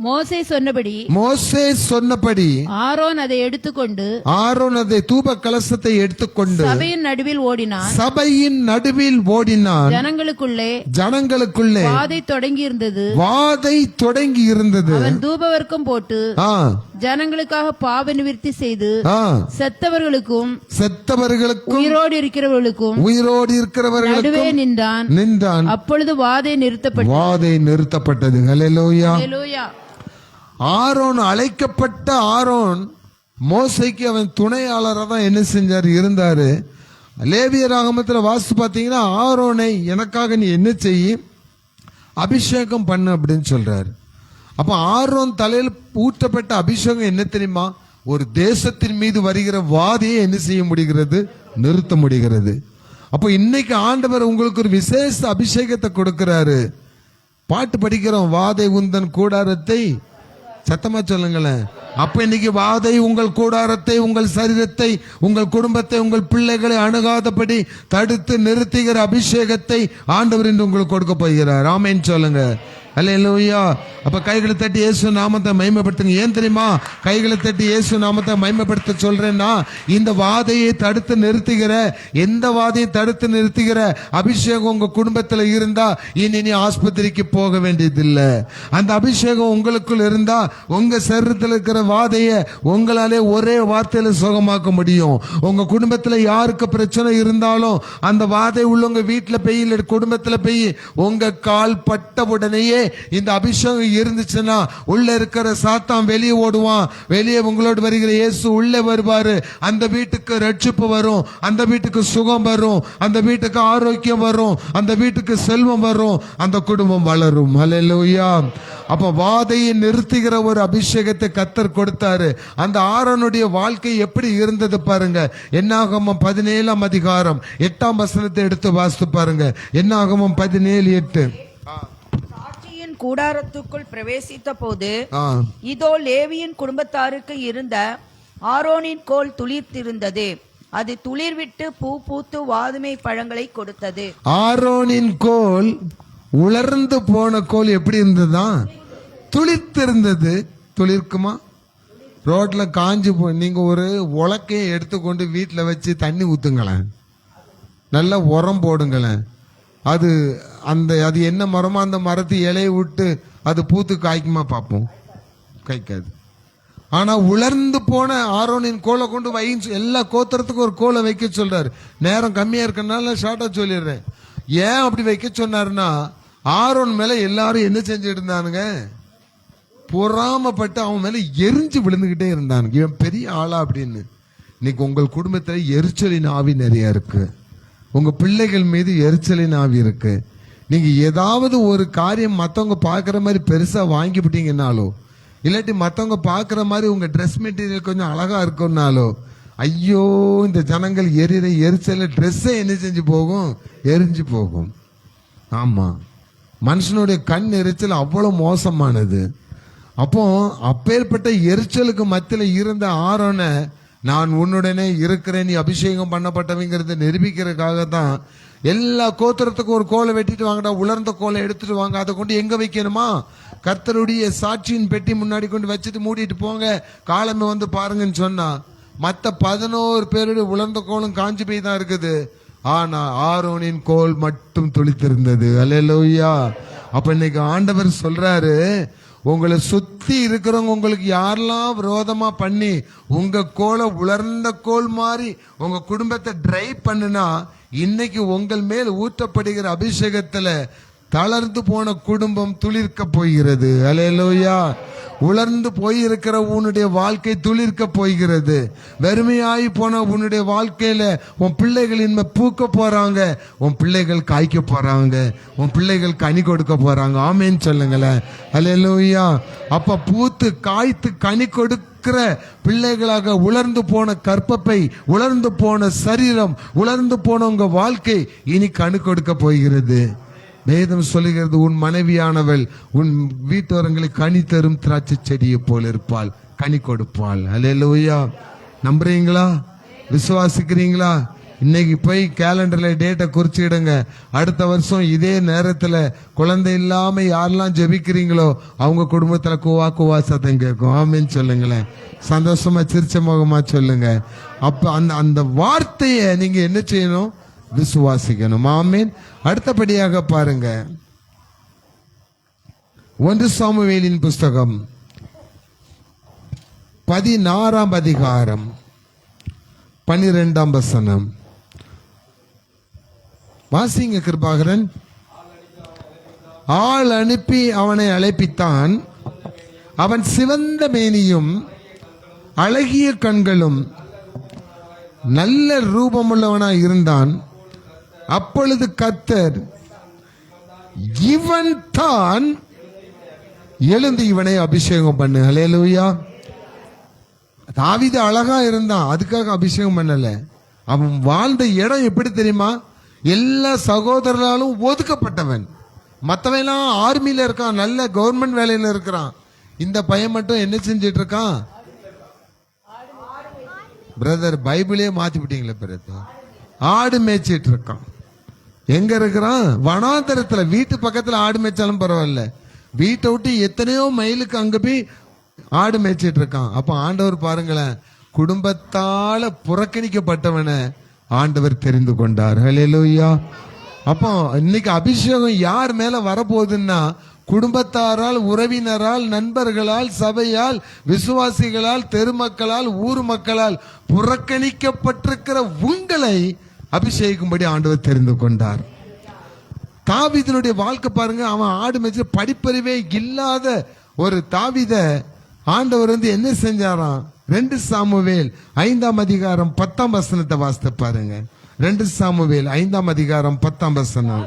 மோசே சொன்னபடி ஆரோன் அதை தூப கலசத்தை எடுத்துக்கொண்டு சபையின் நடுவில் ஓடினான். ஜனங்களுக்குள்ளே வாதை தொடங்கி இருந்தது. அவன் தூபவர்க்கம் போட்டு ஜனங்களுக்காக பாவ நிவிர்த்தி செய்து செத்தவர்களுக்கும் உயிரோடு இருக்கிறவர்களுக்கும் நடுவே நின்றான். அப்பொழுது வாதை நிறுத்தப்பட்டது. ஹல்லேலூயா. ஆரோன், அழைக்கப்பட்ட ஆரோன் மோசைக்கு அவன் துணையாளராக தான் என்ன செஞ்சார்? இருந்தாரு. லேவியராகமத்தில் வாசித்து பார்த்தீங்கன்னா, ஆரோனை எனக்காக நீ என்ன செய்ய, அபிஷேகம் பண்ணு அப்படின்னு சொல்றாரு. அப்ப ஆரோன் தலையில் ஊற்றப்பட்ட அபிஷேகம் என்ன தெரியுமா? ஒரு தேசத்தின் மீது வருகிற வாதையை என்ன செய்ய முடிகிறது? நிறுத்த முடிகிறது. அப்போ இன்னைக்கு ஆண்டவர் உங்களுக்கு ஒரு விசேஷ அபிஷேகத்தை கொடுக்கிறாரு. பாட்டு படிக்கிறோம், வாதை உந்தன் கூடாரத்தை, சத்தமா சொல்லுங்களேன். அப்ப இன்னைக்கு வாதை உங்கள் கூடாரத்தை, உங்கள் சரீரத்தை, உங்கள் குடும்பத்தை, உங்கள் பிள்ளைகளை அணுகாதபடி தடுத்து நிறுத்துகிற அபிஷேகத்தை ஆண்டவர் இன்று உங்களுக்கு கொடுக்க போகிறார். ஆமென் சொல்லுங்க. அல்லேலூயா. அப்ப கைகளை தட்டி இயேசு நாமத்தை மகிமைப்படுத்துங்க. ஏன் தெரியுமா கைகளை தட்டி இயேசு நாமத்தை மகிமைப்படுத்த சொல்றேன்னா, இந்த வாதையை தடுத்து நிறுத்துகிற, எந்த வாதையை தடுத்து நிறுத்துகிற அபிஷேகம் உங்க குடும்பத்தில் இருந்தா இனி நீ ஆஸ்பத்திரிக்கு போக வேண்டியதில்லை. அந்த அபிஷேகம் உங்களுக்குள் இருந்தா உங்க சரீரத்தில் இருக்கிற வாதையை உங்களாலே ஒரே வார்த்தையில சுகமாக்க முடியும். உங்க குடும்பத்தில் யாருக்கு பிரச்சனை இருந்தாலும் அந்த வாதை உள்ளவங்க வீட்டில் பெய், குடும்பத்தில் பெய், உங்க கால் பட்ட உடனேயே இந்த அபிஷேகம் இருந்துச்சுன்னா உள்ள இருக்கிற சாத்தான் வெளியே ஓடுவான். வெளியே உங்களோடு வருகிற இயேசு உள்ளே வருவாரு. அந்த வீட்டுக்கு ரட்சிப்பு வரும், அந்த வீட்டுக்கு சுகம் வரும், அந்த வீட்டுக்கு ஆரோக்கியம் வரும், அந்த வீட்டுக்கு செல்வம் வரும், அந்த குடும்பம் வளரும். ஹல்லேலூயா. அப்ப வாதையை நிறுத்துகிற ஒரு அபிஷேகத்தை கர்த்தர் கொடுத்தாரு. அந்த ஆரோனுடைய வாழ்க்கை எப்படி இருந்தது பாருங்க. என்னாகமம் 17:8 எடுத்து வாசித்து பாருங்க. என்னாகமம் 17:8. கூடாரத்துக்குள் பிரவேசித்த போது இதோ லேவியின் குடும்பத்தாருக்கு இருந்த ஆரோனின் கோல் துளிர்த்திருந்தது. அது துளிர்விட்டு பூ பூத்து வாதுமை பழங்களை கொடுத்தது. ஆரோனின் கோல் உலர்ந்து போன கோல் எப்படி இருந்ததா? துளிர்த்திருந்தது. துளிர்க்குமா? ரோட்ல காஞ்சு நீங்க ஒரு உலக்கையை எடுத்துக்கொண்டு வீட்டில் வச்சு தண்ணி ஊத்துங்களேன், நல்லா உரம் போடுங்களேன், அது அது என்ன மரமோ அந்த மரத்து இலையை விட்டு அது பூத்து காய்க்குமா? பார்ப்போம், காய்க்காது. ஆனா உலர்ந்து போன ஆரோனின் கோலை கொண்டு வைன்னு எல்லா கோத்திரத்துக்கும் ஒரு கோலை வைக்க சொல்றாரு. நேரம் கம்மியா இருக்கனால ஷார்ட்டா சொல்லிடுறேன். ஏன் அப்படி வைக்க சொன்னாருன்னா, ஆரோன் மேல எல்லாரும் என்ன செஞ்சுட்டு இருந்தானுங்க? பொறாமப்பட்டு அவன் மேல எரிஞ்சு விழுந்துகிட்டே இருந்தானுங்க, இவன் பெரிய ஆளா அப்படின்னு. இன்னைக்கு உங்கள் குடும்பத்தில் எரிச்சலின் ஆவி நிறைய இருக்கு. உங்க பிள்ளைகள் மீது எரிச்சலின் ஆவி இருக்கு. நீங்க ஏதாவது ஒரு காரியம் மற்றவங்க பார்க்குற மாதிரி பெருசா வாங்கிவிட்டீங்கன்னாலோ, இல்லாட்டி மற்றவங்க பார்க்குற மாதிரி உங்க ட்ரெஸ் மெட்டீரியல் கொஞ்சம் அழகா இருக்குன்னாலோ, ஐயோ இந்த ஜனங்கள் எரியிற எரிச்சல ட்ரெஸ்ஸே என்ன செஞ்சு போகும்? எரிஞ்சு போகும். ஆமா, மனுஷனுடைய கண் எரிச்சல் அவ்வளவு மோசமானது. அப்போ அப்பேற்பட்ட எரிச்சலுக்கு மத்தியில இருந்த ஆரோனை நான் உன்னுடனே இருக்கிறேன், நீ அபிஷேகம் பண்ணப்பட்டவங்கிறத நிரூபிக்கிறதுக்காக தான் எல்லா கோத்திரத்துக்கும் ஒரு கோலை வெட்டிட்டு வாங்கடா, உலர்ந்த கோலை எடுத்துட்டு வாங்க, அதை கொண்டு எங்க வைக்கணுமா? கர்த்தருடைய சாட்சியின் பெட்டி முன்னாடி கொண்டு வச்சுட்டு மூடிட்டு போங்க, காலமே வந்து பாருங்கன்னு சொன்னா மற்ற 11 பேருடைய உலர்ந்த கோலும் காஞ்சி போய் தான் இருக்குது. ஆனா ஆரோனின் கோல் மட்டும் துளித்திருந்தது. அல்லேலூயா. அப்ப இன்னைக்கு ஆண்டவர் சொல்றாரு, உங்களை சுத்தி இருக்கிறவங்க உங்களுக்கு யாரெல்லாம் விரோதமா பண்ணி உங்க கோலை உலர்ந்த கோல் மாதிரி உங்க குடும்பத்தை ட்ரை பண்ணுனா, இன்னைக்கு உங்கள் மேல் ஊற்றப்படுகிற அபிஷேகத்துல தளர்ந்து போன குடும்பம் துளிர்க்க போகிறது. அல்லேலூயா. உலர்ந்து போயிருக்கிற உன்னுடைய வாழ்க்கை துளிர்க்க போகிறது. வெறுமையாய் போன உன்னுடைய வாழ்க்கையில உன் பிள்ளைகள் இனிமே பூக்க போறாங்க, உன் பிள்ளைகள் காய்க்க போறாங்க, உன் பிள்ளைகள் கனி கொடுக்க போறாங்க. ஆமேன்னு சொல்லுங்களேன். அல்லேலூயா. அப்ப பூத்து காய்த்து கனி கொடுக்கிற பிள்ளைகளாக உலர்ந்து போன கற்பப்பை, உலர்ந்து போன சரீரம், உலர்ந்து போன உங்க வாழ்க்கை இனி கனி கொடுக்க போகிறது. வேதம் சொல்லுகிறது, உன் மனைவியானவள் உன் வீட்டோரங்களை கனி தரும் திராட்சை செடியை போல இருப்பாள், கனி கொடுப்பாள். அல்லேலூயா. நம்புறீங்களா? விசுவாசிக்கிறீங்களா? இன்னைக்கு போய் கேலண்டர்ல டேட்டை குறிச்சிடுங்க. அடுத்த வருஷம் இதே நேரத்துல குழந்தை இல்லாம யாரெல்லாம் ஜெபிக்கிறீங்களோ அவங்க குடும்பத்துல கூவா கூவா சத்தம் கேட்கும். ஆமேன்னு சொல்லுங்களேன். சந்தோஷமா சிரிச்ச முகமா சொல்லுங்க. அப்ப அந்த வார்த்தையை நீங்க என்ன செய்யணும்? விசுவாசிக்கணும். ஆமேன். அடுத்தபடியாக பாருங்க, 1 சாமுவேலின் புஸ்தகம் 16ஆம் அதிகாரம் 12ஆம் வசனம். வாசிங்க கிருபாகரன். ஆள் அனுப்பி அவனை அழைப்பித்தான். அவன் சிவந்த மேனியும் அழகிய கண்களும் நல்ல ரூபமுள்ளவனாய் இருந்தான். அப்பொழுது கர்த்தர், இவன் தான், எழுந்து இவனை அபிஷேகம் பண்ணு. அல்லேலூயா. தாவீது அழகா இருந்தான், அதுக்காக அபிஷேகம் பண்ணல. அவன் வாழ்ந்த இடம் எப்படி தெரியுமா? எல்லா சகோதரராலும் ஒதுக்கப்பட்டவன். மற்றவெல்லாம் ஆர்மியில இருக்கான், நல்ல கவர்மெண்ட் வேலையில இருக்கிறான். இந்த பையன் மட்டும் என்ன செஞ்சிட்டு இருக்கான்? பிரதர், பைபிளே மாத்தி விட்டீங்களே பிரதர். ஆடு மேய்ச்சிட்டு இருக்கான். எங்க இருக்கிறான்? வனாந்தரத்துல. வீட்டு பக்கத்துல ஆடு மேய்ச்சாலும் பரவாயில்ல, வீட்டை விட்டு எத்தனையோ மைலுக்கு அங்க போய் ஆடு மேய்ச்சிட்டு இருக்கான். அப்ப ஆண்டவர் பாருங்களேன், குடும்பத்தால புறக்கணிக்கப்பட்டவனை ஆண்டவர் தெரிந்து கொண்டார். ஹல்லேலூயா. அப்போ இன்னைக்கு அபிஷேகம் யார் மேல வரப்போகுதுன்னா, குடும்பத்தாரால், உறவினரால், நண்பர்களால், சபையால், விசுவாசிகளால், தெருமக்களால், ஊர் மக்களால் புறக்கணிக்கப்பட்டிருக்கிற உங்களை அபிஷேகிக்கும்படி ஆண்டவர் தெரிந்து கொண்டார். தாவீதினுடைய வாழ்க்கை பாருங்க. அவன் ஆடு மேய்ச்சி படிப்பறிவே இல்லாத ஒரு தாவீத ஆண்டவர் என்ன செஞ்சாராம்? 2 சாமுவேல் 5ஆம் அதிகாரம் 10ஆம் வசனத்தை வாசித்து பாருங்க. 2 சாமுவேல் 5ஆம் அதிகாரம் 10ஆம் வசனம்.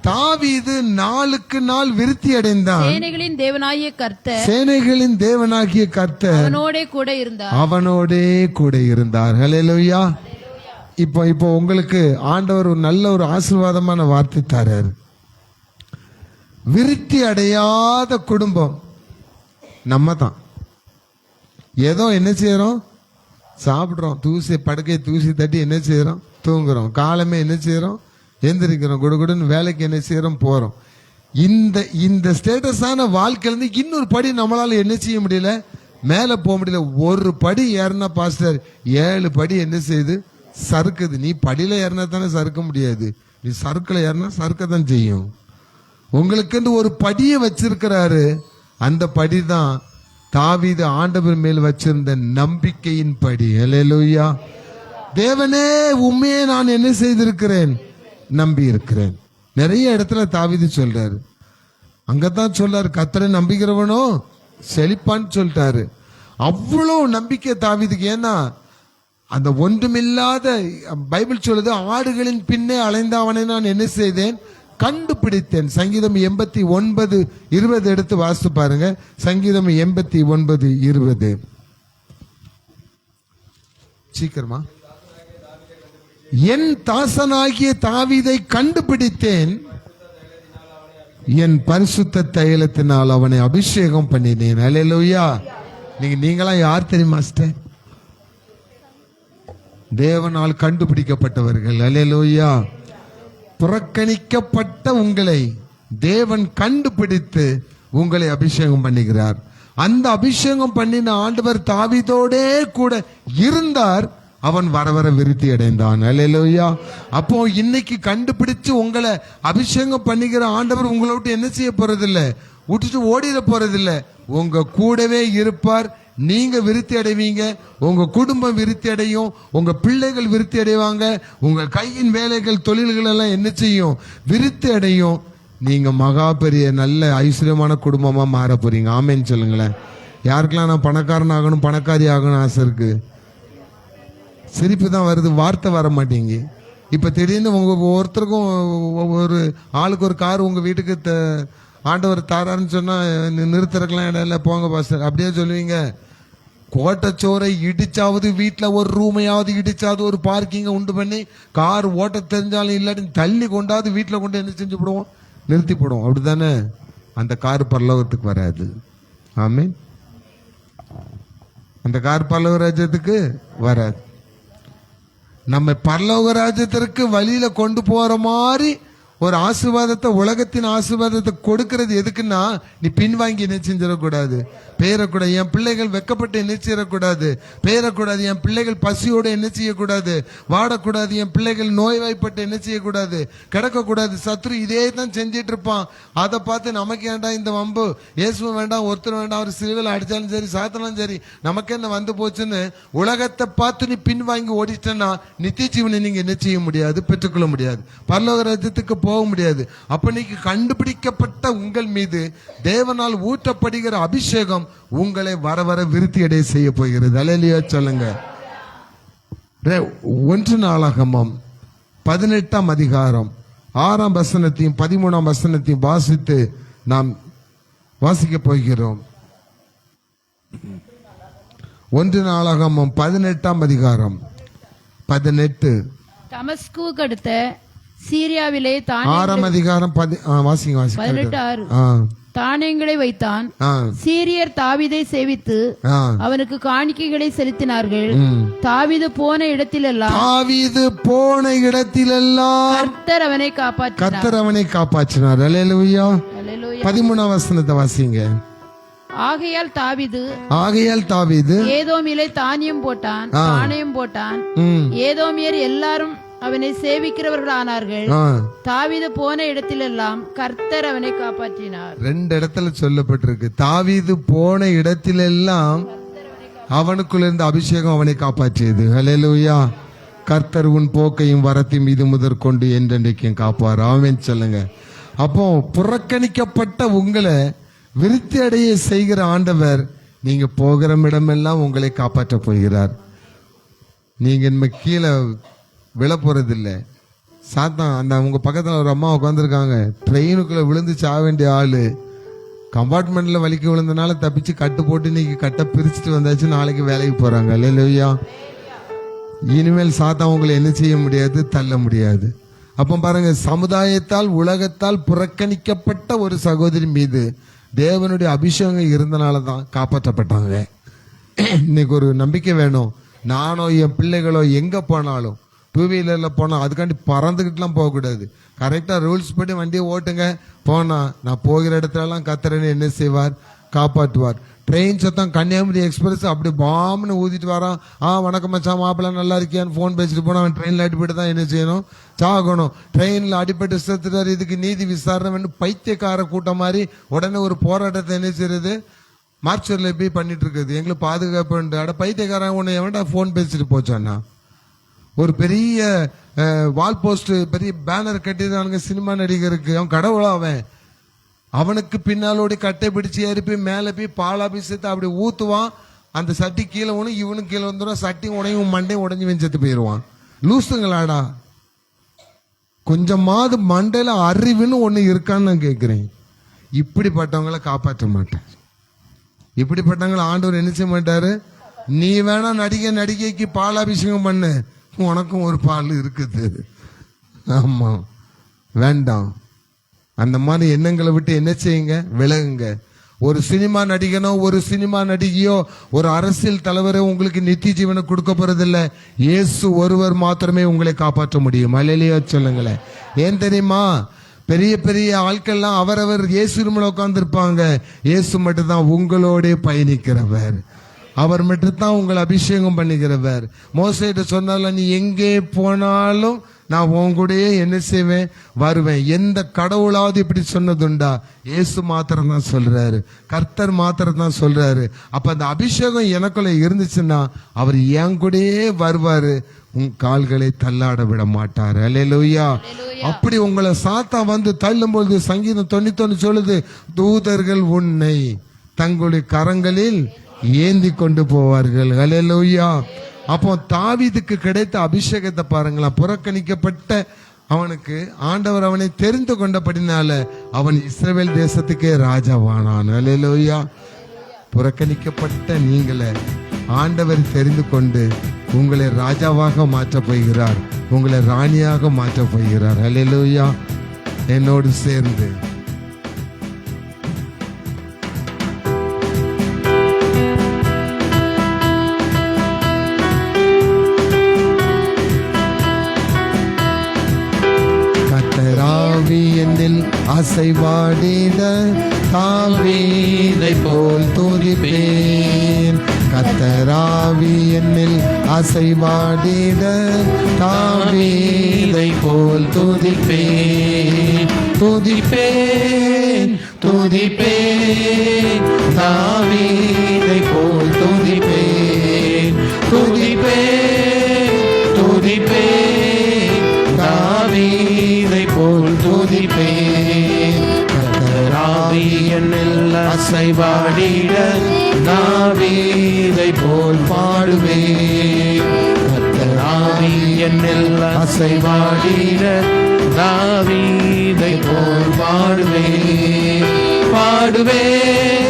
தாவீது நாளுக்கு நாள் விருத்தி அடைந்தான். சேனைகளின் தேவனாகிய கர்த்தர், சேனைகளின் தேவனாகிய கர்த்தர் அவனோடே கூட இருந்தார். அவனோடே கூட இருந்தார். ஹல்லேலூயா. இப்போ உங்களுக்கு ஆண்டவர் ஒரு நல்ல ஒரு ஆசீர்வாதமான வார்த்தை தரார். விருத்தி அடையாத குடும்பம் நம்ம தான். ஏதோ என்ன செய்யறோம்? சாப்பிட்றோம், தூசி படுக்கையை தூசி தட்டி என்ன செய்யறோம், தூங்குறோம். காலமே என்ன செய்யறோம், எந்திரிக்கிறோம், குடுகுடுன்னு வேலைக்கு என்ன செய்யறோம், போறோம். இந்த ஸ்டேட்டஸான வாழ்க்கையில இன்னொரு படி நம்மளால என்ன செய்ய முடியல, மேல போக முடியல. ஒரு படி ஏறினா பாஸ்டர் 7 படி என்ன செய்யுது, சறுக்குது. நீ படியில ஏறினா தானே சறுக்க முடியாது, நீ சறுக்கல ஏறினா சறுக்க தான் செய்யும். உங்களுக்கு ஒரு படியை வச்சிருக்கிறாரு. அந்த படி தான் தாவீது ஆண்டவர் மேல் வச்சிருந்த நம்பிக்கையின் படி. அல்லேலூயா. தேவனே உண்மையே நான் என்ன செய்திருக்கிறேன், நம்பி இருக்கிறேன். நிறைய இடத்துல தாவீது சொல்றாரு. அங்கதான் சொல்றாரு, கர்த்தரை நம்பிக்கிறவனோ செழிப்பான்னு சொல்லிட்டாரு. அவ்வளவு நம்பிக்கை தாவீதுக்கு. ஏன்னா அந்த ஒன்றுமில்லாத பைபிள் சொல்லுது, ஆடுகளின் பின்னே அலைந்த அவனை நான் என்ன செய்தேன், கண்டுபிடித்தேன். சங்கீதம் 89:20 எடுத்து வாசித்து பாருங்க. சங்கீதம் 89:20. சீக்கிரமா. என் தாசனாகிய தாவீதை கண்டுபிடித்தேன், என் பரிசுத்த தைலத்தினால் அவனை அபிஷேகம் பண்ணினேன். அல்லேலூயா. நீங்களாம் யார் தெரியுமா? தேவனால் கண்டுபிடிக்கப்பட்டவர்கள். அல்லேலூயா. புறக்கணிக்கப்பட்ட உங்களை தேவன் கண்டுபிடித்து உங்களை அபிஷேகம் பண்ணுகிறார். அந்த அபிஷேகம் பண்ணின ஆண்டவர் தாவீதோடே கூட இருந்தார். அவன் வர வர விருத்தி அடைந்தான். அல்லேலூயா. அப்போ இன்னைக்கு கண்டுபிடிச்சு உங்களை அபிஷேகம் பண்ணுகிற ஆண்டவர் உங்களை விட்டு என்ன செய்ய போறதில்லை, விட்டுட்டு ஓடிட போறதில்லை. உங்க கூடவே இருப்பார். நீங்க விருத்தி அடைவீங்க, உங்க குடும்பம் விருத்தி அடையும், உங்க பிள்ளைகள் விருத்தி அடைவாங்க, உங்க கையின் வேலைகள் தொழில்கள் எல்லாம் என்ன செய்யும், விருத்தி அடையும். நீங்க மகா பெரிய நல்ல ஐஸ்வர்யமான குடும்பமா மாற போறீங்க. ஆமேன்னு சொல்லுங்களேன். யாருக்கெல்லாம் நான் பணக்காரன் ஆகணும், பணக்காரி ஆகணும் ஆசை இருக்கு? சிரிப்பு தான் வருது, வார்த்தை வர மாட்டேங்க. இப்ப திடீர்னு உங்க ஒருத்தருக்கும் ஒரு ஆளுக்கு ஒரு கார் உங்க வீட்டுக்கு ஆண்டவர் தாரான்னு சொன்னா நிறுத்துறதுக்கெல்லாம் இடம் இல்லை, போங்க பாஸ்டர் அப்படியே சொல்லுவீங்க. கோட்டச்சோரை இடிச்சாவது, வீட்டில் ஒரு ரூமையாவது இடிச்சாவது, ஒரு பார்க்கிங்கை உண்டு பண்ணி கார் ஓட்ட தெரிஞ்சாலும் இல்லாட்டி தள்ளி கொண்டாவது வீட்டில் கொண்டு என்ன செஞ்சு போடுவோம், நிறுத்தி போடுவோம். அப்படித்தானே? அந்த கார் பரலோகத்துக்கு வராது. ஆமீன். அந்த கார் பரலோக ராஜ்யத்துக்கு வராது. நம்ம பரலோக ராஜ்யத்திற்கு வழியில கொண்டு போற மாதிரி ஒரு ஆசீர்வாதத்தை, உலகத்தின் ஆசீர்வாதத்தை கொடுக்கிறது எதுக்குன்னா, நீ பின்வாங்கி என்ன செஞ்சிடக்கூடாது, பேரக்கூடாது. என் பிள்ளைகள் வெக்கப்பட்டு என்ன செய்யக்கூடாது, பேரக்கூடாது. என் பிள்ளைகள் பசியோடு என்ன செய்யக்கூடாது, வாடக்கூடாது. என் பிள்ளைகள் நோய்வாய்ப்பட்டு என்ன செய்யக்கூடாது, கிடக்கக்கூடாது. சத்ரு இதே தான் செஞ்சிட்டு இருப்பான். அதை பார்த்து நமக்கு ஏன்டா இந்த வம்பு, இயேசுவும் வேண்டாம், ஒருத்தர் வேண்டாம், அவர் சிலுவையில் அடித்தாலும் சரி, சாத்தனாலும் சரி, நமக்கு என்ன வந்து போச்சுன்னு உலகத்தை பார்த்து நீ பின்வாங்கி ஓடிட்டேன்னா நித்திய ஜீவனை நீங்க என்ன செய்ய முடியாது, பெற்றுக்கொள்ள முடியாது, பரலோக ராஜ்யத்துக்கு போக முடியாது. அப்ப நீங்க கண்டுபிடிக்கப்பட்ட உங்கள் மீது தேவனால் ஊற்றப்படுகிற அபிஷேகம் உங்களை வர வர விருத்தி அடைய செய்ய போகிறது. அல்லேலூயா சொல்லுங்க. 1 நாளாகமம் 18ஆம் அதிகாரம் 6ஆம் வசனத்தையும் 13ஆம் வசனத்தையும் வாசித்து நாம் வாசிக்க போகிறோம். 1 நாளாகமம் 18ஆம் அதிகாரம் 18. தமஸ்குவுக்கு அடுத்த சீரியாவிலே 6ஆம் அதிகாரம் வாசிங்க 18:6. தானியங்களை வைத்தான். சீரியர் தாவீதை சேவித்து அவனுக்கு காணிக்கைகளை செலுத்தினார்கள். தாவீது போன இடத்திலெல்லாம் கர்த்தர் அவனை காப்பாற்றினார். அல்லேலூயா. 13ஆம் வசனத்தை வாசிங்க. ஆகையால் தாவீது ஏதோமிலே தானியம் போட்டான், நாணயம் போட்டான். ஏதோமியர் எல்லாரும் அவனை சேவிக்கிறவர்களானார்கள். தாவீது போன இடத்திலெல்லாம் கர்த்தர் அவனை காப்பாற்றினார். 2 இடத்துல சொல்லப்பட்டிருக்கு. தாவீது போன இடத்திலெல்லாம் அவனுக்குள்ள இருந்த அபிஷேகம் அவனை காப்பாற்றியது. அல்லேலூயா. கர்த்தர் உன் போக்கையும் வரத்தையும் இது முதற்கொண்டு என்றென்றைக்கும் காப்பார். ஆமென் சொல்லுங்க. அப்போ புறக்கணிக்கப்பட்ட உங்களை விருத்தி அடைய செய்கிற ஆண்டவர் நீங்க போகிற இடமெல்லாம் உங்களை காப்பாற்ற போகிறார். நீங்க இனிமே கீழே விழ போறதில்லை. சாத்தான் அந்த உங்க பக்கத்தில் ஒரு அம்மா உட்காந்துருக்காங்க, ட்ரெயினுக்குள்ள விழுந்து சாக வேண்டிய ஆளு, கம்பார்ட்மெண்ட்ல வலிக்கு விழுந்தனால தப்பிச்சு கட்டு போட்டு இன்னைக்கு கட்டை பிரிச்சுட்டு வந்தாச்சு, நாளைக்கு வேலைக்கு போறாங்க. அல்லேலூயா. இனிமேல் சாத்தான் உங்களை என்ன செய்ய முடியாது, தள்ள முடியாது. அப்ப பாருங்க, சமுதாயத்தால் உலகத்தால் புறக்கணிக்கப்பட்ட ஒரு சகோதரி மீது தேவனுடைய அபிஷேகம் இருந்தனால தான் காப்பாற்றப்பட்டாங்க. இன்னைக்கு ஒரு நம்பிக்கை வேணும். நானோ என் பிள்ளைகளோ எங்க போனாலும் டூ வீலர்ல போனா அதுக்காண்டி பறந்துகிட்டுலாம் போகக்கூடாது. கரெக்டா ரூல்ஸ் படி வண்டியை ஓட்டுங்க. போனா நான் போகிற இடத்துலலாம் கத்தரன்னு என்ன செய்வார்? காப்பாற்றுவார். ட்ரெயின் சத்தம் கன்னியாகுமரி எக்ஸ்பிரஸ் அப்படி பாம்னு ஊதிட்டு வரான். வணக்கம் மச்சான், மாப்பிள்ள நல்லா இருக்கியான்னு ஃபோன் பேசிட்டு போனா அவன் ட்ரெயினில் அடிப்பட்டு தான் என்ன செய்யணும்? சாகணும். ட்ரெயினில் அடிப்பட்டு செத்துட்டார், இதுக்கு நீதி விசாரணை பைத்தியக்கார கூட்டம் மாதிரி உடனே ஒரு போராட்டத்தை என்ன செய்யறது? மார்ச்சரில் போய் பண்ணிட்டு இருக்குது. எங்களுக்கு பாதுகாப்பு அட பைத்தியக்காரன் உன்னை எவன்டா ஃபோன் பேசிட்டு போச்சான்னா? ஒரு பெரிய வால் போஸ்ட் பெரிய பேனர் கட்டிடுறானுங்க சினிமா நடிகருக்கு. அவன் கடவுளா? அவனுக்கு பின்னாலோடி கட்டை பிடிச்சி ஏறி போய் மேலே போய் பாலாபிஷேகத்தை அப்படி ஊத்துவான். அந்த சட்டி கீழே ஒன்று இவனுக்கு கீழே வந்துடும். சட்டி உடையும் மண்டையும் உடஞ்சி வெஞ்சத்து போயிடுவான். லூசுங்களாடா, கொஞ்சமாவது மண்டையில அறிவுன்னு ஒண்ணு இருக்கான்னு நான் கேட்கிறேன். இப்படிப்பட்டவங்களை காப்பாற்ற மாட்டேன். இப்படிப்பட்டவங்களை ஆண்டவர் என்ன செய்ய மாட்டாரு? நீ வேணா நடிகைக்கு பாலாபிஷேகம் பண்ணு, உனக்கும் ஒரு பால் இருக்குது. ஆமா, வேண்டாம். அந்த மாதிரி எண்ணங்களை விட்டு என்ன செய்யுங்க? விலகுங்க. ஒரு சினிமா நடிகனோ ஒரு சினிமா நடிகையோ ஒரு அரசியல் தலைவரோ உங்களுக்கு நித்திய ஜீவனை கொடுக்க போறதில்லை. இயேசு ஒருவர் மாத்திரமே உங்களை காப்பாற்ற முடியும். அல்லேலூயா சொல்லுங்களேன். ஏன் தெரியுமா? பெரிய பெரிய ஆட்கள்லாம் அவரவர் இயேசு ரூம்ல உட்கார்ந்து இருப்பாங்க. இயேசு மட்டும் தான் உங்களோட பயணிக்கிறவர். அவர் மட்டும்தான் உங்களை அபிஷேகம் பண்ணிக்கிறவர். மோசேட்ட சொன்னால நீ எங்கே போனாலும் நான் உன் கூடயே என்ன செய்வேன்? வருவேன். எந்த கடவுளாவது இப்படி சொன்னதுண்டா? இயேசு மாத்திரம் தான் சொல்றாரு, கர்த்தர் மாத்திரம் தான் சொல்றாரு. அப்ப அந்த அபிஷேகம் எனக்குள்ள இருந்துச்சுன்னா அவர் என் கூடயே வருவாரு, உன் கால்களை தள்ளாட விட மாட்டாரு. அல்லேலூயா. அப்படி உங்களை சாத்தா வந்து தள்ளும் பொழுது சங்கீதம் 91 சொல்லுது, தூதர்கள் உன்னை தங்களுடைய கரங்களில் ஏந்தி கொண்டு போவார்கள். அல்லேலூயா. அப்போ தாவீதுக்கு கிடைத்த அபிஷேகத்தை பாருங்களா. புறக்கணிக்கப்பட்ட அவனுக்கு ஆண்டவர் அவனை தெரிந்து கொண்டபடினால அவன் இஸ்ரவேல் தேசத்துக்கே ராஜாவானான். அல்லேலூயா. புறக்கணிக்கப்பட்ட நீங்களை ஆண்டவர் தெரிந்து கொண்டு உங்களை ராஜாவாக மாற்றப் போகிறார், உங்களை ராணியாக மாற்றப் போகிறார். அல்லேலூயா. என்னோடு சேர்ந்து என்னில் அசைவாடிட தாவீதை போல் துதிப்பேன். கர்த்தராவி என்னில் அசைவாடிட தாவீதை போல் துதிப்பேன். துதிப்பேன் துதிப்பேன் தாவீதை போல் துதிப்பேன். துதிப்பேன் துதிப்பேன் தாவீதை போல் துதிப்பேன். கர்த்தராவி என்னில் அசைவாடிட தாவீதை போல் பாடுவேன். கர்த்தராவி என்னில் அசைவாடிட தாவீதை போல் பாடுவேன். பாடுவேன்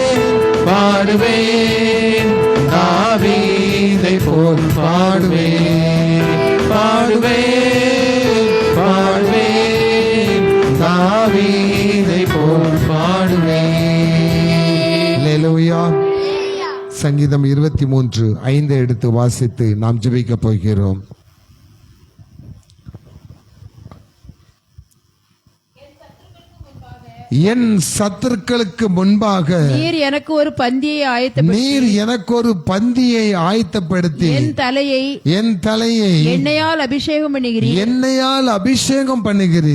பாடுவேன் தாவீதை போல் பாடுவேன். பாடுவேன் பாடுவேன் தாவீதை போல் பாடுவேன். அல்லேலூயா. சங்கீதம் 23:5 எடுத்து வாசித்து நாம் ஜெபிக்க போகிறோம். என் சத்துருக்களுக்கு முன்பாக நீர் எனக்கு ஒரு பந்தியை ஆயத்தப்படுத்தி என் தலையை எண்ணெயால் அபிஷேகம் பண்ணுகிறீர்.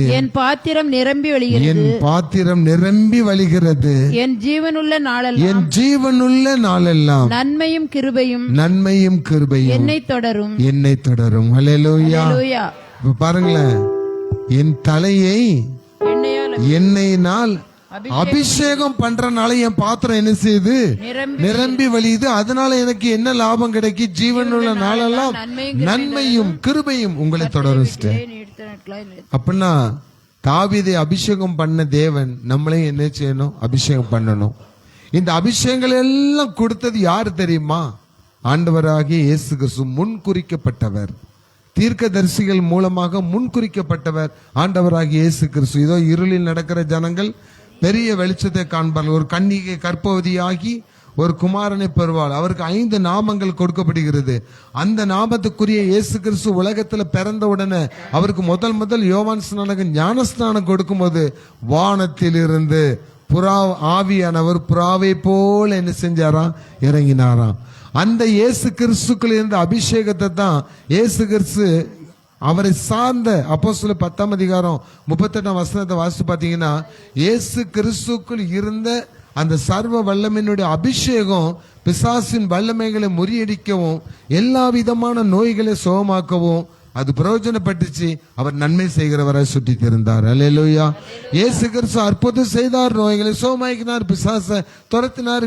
என் பாத்திரம் நிரம்பி வழிகிறது. என் ஜீவனுள்ள நாளெல்லாம் நன்மையும் கிருபையும் என்னை தொடரும். அல்லேலூயா. பாருங்களேன், என் தலையை எண்ணெயினால் அபிஷேகம் பண்றனால என் பாத்திரம் என்ன செய்யுது? நிரம்பி வழியுது. அதனால எனக்கு என்ன லாபம் கிடைக்கும்? ஜீவனுள்ள நாளெல்லாம் நன்மையும் கிருபையும் உங்களை தொடரும். அப்படின்னா தாவீதை அபிஷேகம் பண்ண தேவன் நம்மளையும் என்ன செய்யணும்? அபிஷேகம் பண்ணணும். இந்த அபிஷேகங்கள் எல்லாம் கொடுத்தது யாரு தெரியுமா? ஆண்டவராகிய இயேசு கிறிஸ்து. முன்குறிக்கப்பட்டவர், தீர்க்கதரிசிகள் மூலமாக முன்குறிக்கப்பட்டவர் ஆண்டவராகிய இயேசு கிறிஸ்து. இதோ இருளில் நடக்கிற ஜனங்கள் பெரிய வெளிச்சத்தை காண்பார்கள். ஒரு கன்னிகை கர்ப்பவதியாகி ஒரு குமாரனை பெறுவாள். அவருக்கு 5 நாமங்கள் கொடுக்கப்படுகிறது. அந்த நாமத்துக்குரிய இயேசு கிறிஸ்து உலகத்துல பிறந்த உடனே அவருக்கு முதல் யோவான் ஸ்நானகன் ஞானஸ்நானம் கொடுக்கும்போது வானத்திலிருந்து ஆவியானவர் புறாவை போல என்ன செஞ்சாராம், இறங்கினாராம். அந்த இயேசு கிறிஸ்துக்குள்ள இருந்த அபிஷேகத்தை தான் இயேசு கிறிஸ்து அவரை சார்ந்த அப்போஸ்தலர் 10ஆம் அதிகாரம் 38ஆம் வசனத்தை வாசித்து பார்த்தீங்கன்னா, இயேசு கிறிஸ்துக்குள் இருந்த அந்த சர்வ வல்லமையினுடைய அபிஷேகம் பிசாசின் வல்லமைகளை முறியடிக்கவும் எல்லா விதமான நோய்களை சுகமாக்கவும் அது பிரயோஜனப்பட்டுச்சு. அவர் நன்மை செய்கிறவரை சுற்றி இருந்தார். அல்லேலூயா. இயேசு கிறிஸ்து அற்புதம் செய்தார், நோய்களை சுகமாக்கினார், பிசாசை துரத்தினார்,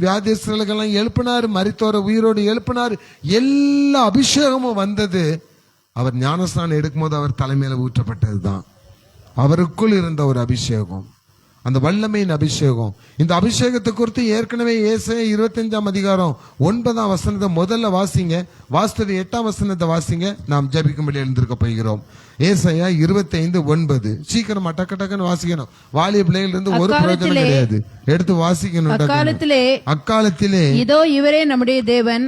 வியாதிஸ்தர்களுக்கெல்லாம் எழுப்பினார், மரித்தோரை உயிரோடு எழுப்பினார். எல்லா அபிஷேகமும் வந்தது அவர் ஞானஸ்நானம் எடுக்கும்போது அவர் தலைமையில ஊற்றப்பட்டது தான். அவருக்குள் இருந்த ஒரு அபிஷேகம், அந்த வல்லமையின் அபிஷேகம். இந்த அபிஷேகத்தை குறித்து ஏற்கனவே ஏசாயா 25ஆம் அதிகாரம் 9ஆம் வசனத்தை முதல்ல வாசிங்க, வாசித்தது 8ஆம் வசனத்தை வாசிங்க. நாம் ஜபிக்கும்படி எழுந்திருக்க போகிறோம். ஏசாயா 25:9. சீக்கிரம் டக்குன்னு வாசிக்கணும். வாலிய பிள்ளைகள் இருந்து ஒரு பிரயோஜனம் கிடையாது, எடுத்து வாசிக்கணும். அக்காலத்திலே இதோ இவரே நம்முடைய தேவன்,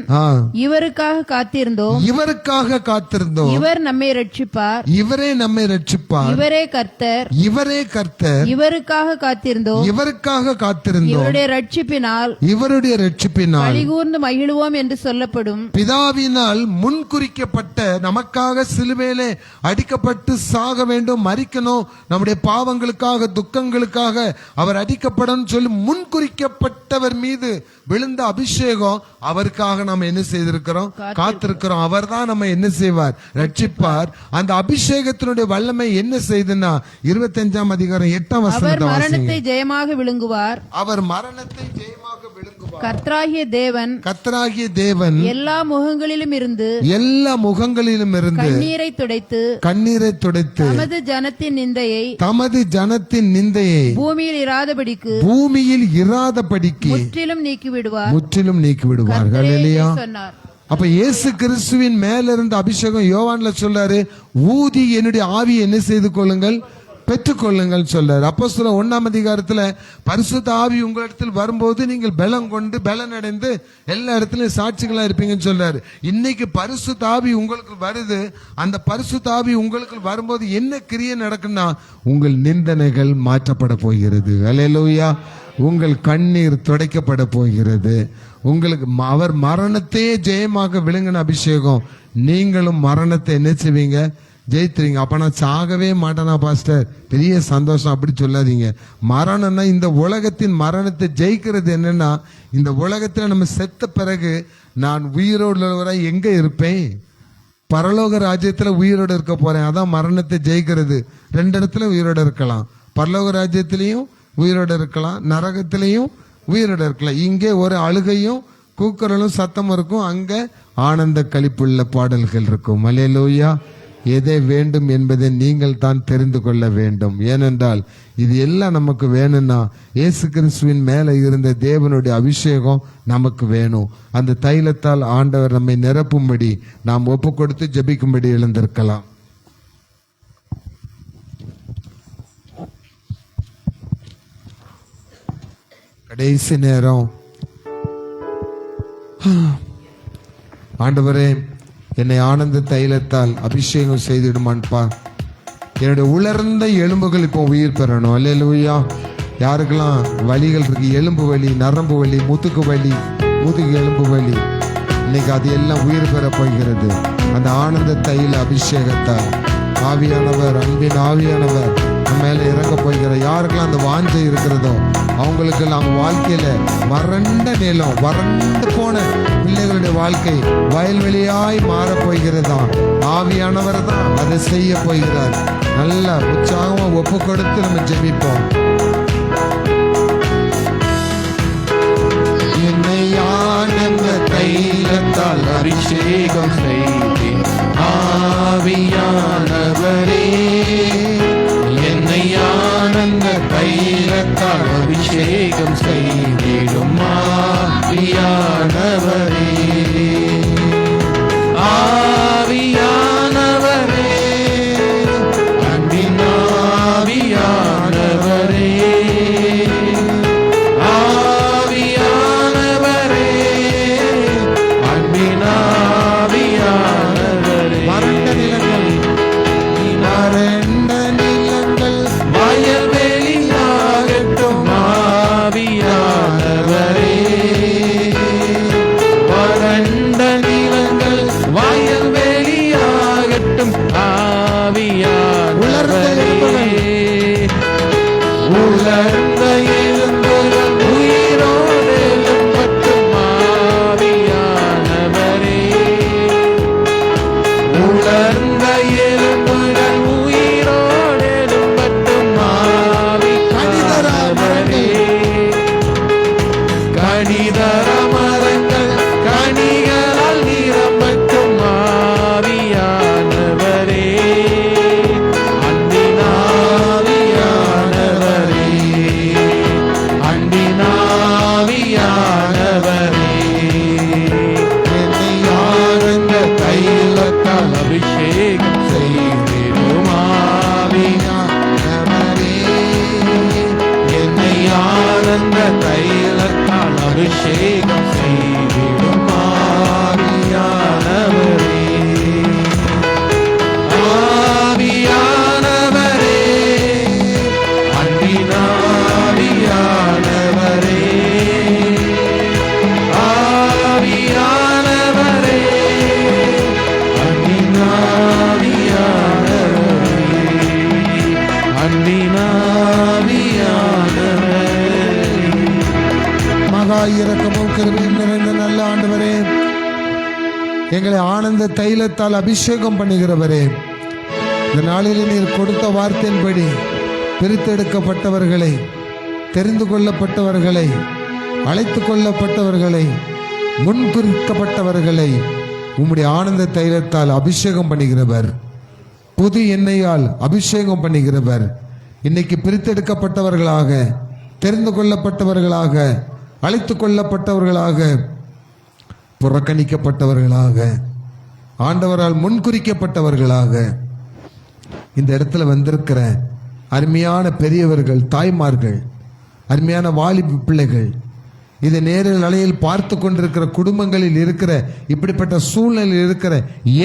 இவருக்காக காத்திருந்தோம், இவர் நம்மை ரட்சிப்பார், இவரே நம்மை ரட்சிப்பார், இவரே கர்த்தர், இவருக்காக காத்திருந்தோம், இவருடைய ரட்சிப்பினால் களிகூர்ந்து மகிழுவோம் என்று சொல்லப்படும். பிதாவினால் முன்குறிக்கப்பட்ட நமக்காக சிலுவையிலே அடிக்கப்பட்டு சாக வேண்டும், மரிக்கணும், நம்முடைய பாவங்களுக்காக துக்கங்களுக்காக அவர் அடிக்கப்படும் சொல்லி முன்குறிக்கப்பட்டவர் மீது விழுந்த அபிஷேகம். அவருக்காக நாம் என்ன செய்திருக்கிறோம், காத்திருக்கிறோம். அவர் தான் நம்ம என்ன செய்வார், ரட்சிப்பார். அந்த அபிஷேகத்தினுடைய வல்லமை என்ன செய்துன்னா 25ஆம் அதிகாரம் 8ஆம் வசனத்தை வாசிங்க. மரணத்தை ஜெயமாக விழுங்குவார், அவர் மரணத்தை ஜெயமாக விழுங்குவார். கர்த்தராகிய தேவன் எல்லா முகங்களிலும் இருந்து கண்ணீரை துடைத்து தமது ஜனத்தின் நிந்தையை பூமியில் இராதபடிக்கு முற்றிலும் நீக்கிவிடுவார். ஹல்லேலூயா. அப்ப இயேசு கிறிஸ்துவின் மேல இருந்த அபிஷேகம் யோவான்ல சொல்றாரு, ஊதி என்னுடைய ஆவியை என்ன செய்து கொள்ளுங்கள், பெற்றுக்கொள்ளுங்கள் சொல்றாரு. அப்போஸ்தலர் 1ஆம் அதிகாரத்துல பரிசுத்த ஆவி உங்களிடத்தில் வரும்போது நீங்கள் பலம் கொண்டு பலன் அடைந்து எல்லா இடத்துலயும் சாட்சிகளா இருப்பீங்கன்னு சொல்றாரு. இன்னைக்கு பரிசுத்த ஆவி உங்களுக்கு வருது. அந்த பரிசுத்த ஆவி உங்களுக்கு வரும்போது என்ன கிரியை நடக்குன்னா, உங்கள் நிந்தனைகள் மாற்றப்பட போகிறது. அல்லேலூயா. உங்கள் கண்ணீர் துடைக்கப்பட போகிறது. உங்களுக்கு அவர் மரணத்தையே ஜெயமாக விழுங்கின அபிஷேகம். நீங்களும் மரணத்தை என்ன செய்வீங்க, ஜெயித்துறீங்க. அப்ப நான் சாகவே மாட்டேனா பாஸ்டர், பெரிய சந்தோஷம் அப்படி சொல்லாதீங்க. மரணம்னா இந்த உலகத்தின் மரணத்தை ஜெயிக்கிறது என்னன்னா, இந்த உலகத்துல நம்ம செத்த பிறகு நான் உயிரோடு எங்க இருப்பேன், பரலோக ராஜ்யத்துல உயிரோடு இருக்க போறேன். அதான் மரணத்தை ஜெயிக்கிறது. 2 இடத்துல உயிரோடு இருக்கலாம். பரலோக ராஜ்யத்திலையும் உயிரோடு இருக்கலாம், நரகத்திலையும் உயிரோடு இருக்கலாம். இங்கே ஒரு அழுகையும் கூக்குரலும் சத்தம் இருக்கும், அங்க ஆனந்த களிப்புள்ள பாடல்கள் இருக்கும். அல்லேலூயா. எதை வேண்டும் என்பதை நீங்கள் தான் தெரிந்து கொள்ள வேண்டும். ஏனென்றால் இது எல்லாம் நமக்கு வேணும்னா இயேசு கிறிஸ்துவின் மேல இருந்த தேவனுடைய அபிஷேகம் நமக்கு வேணும். அந்த தைலத்தால் ஆண்டவர் நம்மை நிரப்பும்படி நாம் ஒப்பு கொடுத்து ஜெபிக்கும்படி எழுந்திருக்கலாம். கடைசி நேரம். ஆண்டவரே, என்னை ஆனந்த தைலத்தால் அபிஷேகம் செய்திடுமான்பா. என்னுடைய உலர்ந்த எலும்புகள் இப்போ உயிர் பெறணும். அல்லேலூயா. யாருக்கெல்லாம் வலிகள் இருக்கு, எலும்பு வலி, நரம்பு வலி, முதுகு வலி, முதுகு எலும்பு வலி, இன்னைக்கு அது எல்லாம் உயிர் பெற போகிறது. அந்த ஆனந்த தைல அபிஷேகத்தால் ஆவியானவர், அன்பின் ஆவியானவர் நம்ம மேல இறங்க போகிற. யாருக்கெல்லாம் அந்த வாஞ்சை இருக்கிறதோ அவங்களுக்கு அவங்க வாழ்க்கையில வறண்ட நிலம், வறண்டு போன பிள்ளைகளுடைய வாழ்க்கை வயல்வெளியாய் மாற போகிறதா. ஆவியானவர் தான் அதை செய்ய போகிறார். நல்ல உற்சாகமா ஒப்பு கொடுத்து நம்ம ஜெபிப்போம். என்னை ஆனந்த தைலத்தால் அபிஷேகம் செய்தேன் ஆவியானவரே, என்னை ஆனந்த தைலத்தால் அபிஷேகம் செய்திடும் ஆவியானவரே, ஆவியானவரே, அன்பின் ஆவியானவரே, அபிஷேகம் செய்திடும் ஆவியானவரே, ஆவியானவரே, அன்பின் ஆவியானவரே, ஆவியானவரே, அன்பின் ஆவியானவரே, அன்பின் ஆவியானவரே. மகா இரக்கமும் கிருபையும் நிறைந்த நல்ல ஆண்டவரே, எங்களை ஆனந்த தைலத்தால் அபிஷேகம் பண்ணுகிறவரே, இந்த நாளில் நீர் கொடுத்த வார்த்தையின்படி பிரித்தெடுக்கப்பட்டவர்களை, தெரிந்து கொள்ளப்பட்டவர்களை, அழைத்து கொள்ளப்பட்டவர்களை, முன்குறிக்கப்பட்டவர்களை உம்முடைய ஆனந்த தைலத்தால் அபிஷேகம் பண்ணுகிறவர், புது எண்ணெயால் அபிஷேகம் பண்ணுகிறவர். இன்னைக்கு பிரித்தெடுக்கப்பட்டவர்களாக, தெரிந்து கொள்ளப்பட்டவர்களாக, அழைத்து கொள்ளப்பட்டவர்களாக, புறக்கணிக்கப்பட்டவர்களாக, ஆண்டவரால் முன்குறிக்கப்பட்டவர்களாக இந்த இடத்துல வந்திருக்கிற அருமையான பெரியவர்கள், தாய்மார்கள், அருமையான வாலிப பிள்ளைகள், இதை நேரில் அலையில் பார்த்து கொண்டிருக்கிற குடும்பங்களில் இருக்கிற, இப்படிப்பட்ட சூழ்நிலையில் இருக்கிற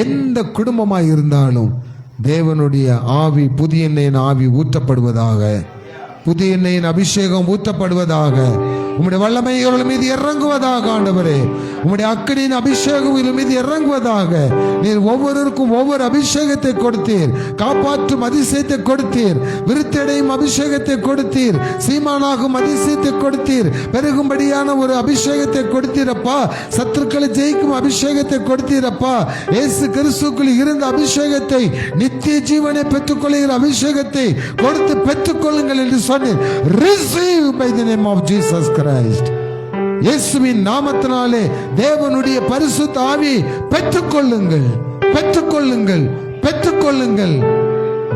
எந்த குடும்பமாய் இருந்தாலும் தேவனுடைய ஆவி, புதிய எண்ணெயின் ஆவி ஊற்றப்படுவதாக, புதிய எண்ணெயின் அபிஷேகம் ஊற்றப்படுவதாக, உம்முடைய வல்லமை இவர்கள் மீது இறங்குவதாக. ஆண்டவரே, உம்முடைய அக்கினியின் அபிஷேகம் இவர்கள் மீது இறங்குவதாக. நீர் ஒவ்வொருவருக்கும் ஒவ்வொரு அபிஷேகத்தை கொடுத்தீர், காப்பாற்றும் அதிசயத்தை கொடுத்தீர், விருத்தடையும் அபிஷேகத்தை கொடுத்தீர், சீமானாகும் அதிசயத்தை கொடுத்தீர், பெருகும்படியான ஒரு அபிஷேகத்தை கொடுத்தீரப்பா, சத்துருக்களை ஜெயிக்கும் அபிஷேகத்தை கொடுத்தீரப்பா, இயேசு கிறிஸ்துக்குள் இருந்த அபிஷேகத்தை, நித்திய ஜீவனை பெற்றுக்கொள்கிற அபிஷேகத்தை கொடுத்து பெற்றுக்கொள்ளுங்கள் என்று சொன்னீர். Receive by the name of Jesus Christ. இயேசுவின் நாமத்தினாலே தேவனுடைய பரிசுத்த ஆவியை பெற்றுக்கொள்ளுங்கள், பெற்றுக்கொள்ளுங்கள், பெற்றுக்கொள்ளுங்கள்.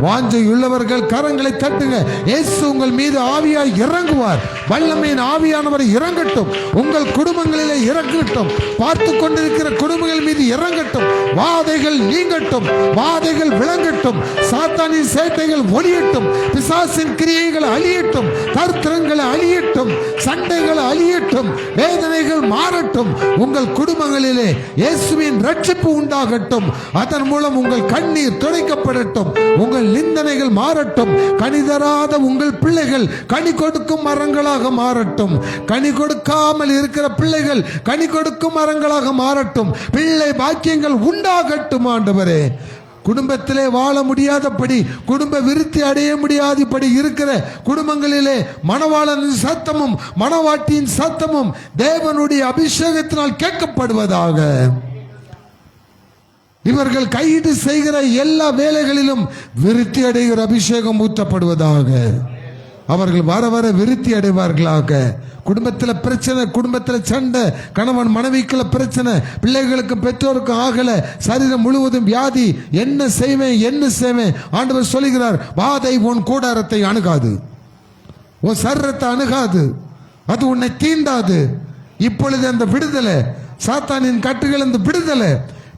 வாஞ்சையுள்ளவர்கள் கரங்களை தட்டுங்க. இயேசு உங்கள் மீது ஆவியாய் இறங்குவார். வல்லமையின் ஆவியானவர் இறங்கட்டும், உங்கள் குடும்பங்களிலே இறங்கட்டும், பார்த்து கொண்டிருக்கிற குடும்பங்கள் மீது இறங்கட்டும். வாதைகள் நீங்கட்டும், வாதைகள் விளங்கட்டும், சாத்தானின் சேட்டைகள் ஒழியட்டும், பிசாசின் கிரியைகள் அழியட்டும், தர்த்திரங்களை அழியட்டும், சண்டைகள் அழியட்டும், வேதனைகள் மாறட்டும். உங்கள் குடும்பங்களிலே இயேசுவின் ரட்சிப்பு உண்டாகட்டும். அதன் மூலம் உங்கள் கண்ணீர் துடைக்கப்படட்டும், உங்கள் நிந்தனைகள் மாறட்டும். கனி தராத உங்கள் பிள்ளைகள் கனி கொடுக்கும் மரங்களாக மாறட்டும். கனி கொடுக்காமல் இருக்கிற பிள்ளைகள் கனி கொடுக்கும் மரங்களாக மாறட்டும். பிள்ளை பாக்கியங்கள் உண்டாகட்டும். ஆண்டவரே, குடும்பத்திலே வாழ முடியாதபடி, குடும்ப விருத்தி அடைய முடியாதபடி இருக்கிற குடும்பங்களிலே மணவாளனின் சத்தமும் மணவாட்டியின் சத்தமும் தேவனுடைய அபிஷேகத்தினால் கேட்கப்படுவதாக. இவர்கள் கையிட்டு செய்கிற எல்லா வேலைகளிலும் விருத்தி அடைகிற அபிஷேகம் ஊற்றப்படுவதாக. அவர்கள் வர வர விருத்தி அடைவார்களாக. குடும்பத்தில் பிரச்சனை, குடும்பத்தில் சண்டை, கணவன் மனைவிக்குள்ள பிரச்சனை, பிள்ளைகளுக்கு பெற்றோருக்கும் ஆகல, சரீரம் முழுவதும் வியாதி, என்ன செய்வேன் என்ன செய்வேன். ஆண்டவர் சொல்லுகிறார், வாதை உன் கூடாரத்தை அணுகாது, உன் சரீரத்தை அணுகாது, அது உன்னை தீண்டாது. இப்பொழுது அந்த விடுதலை, சாத்தானின் கட்டுகள் இந்த விடுதலை,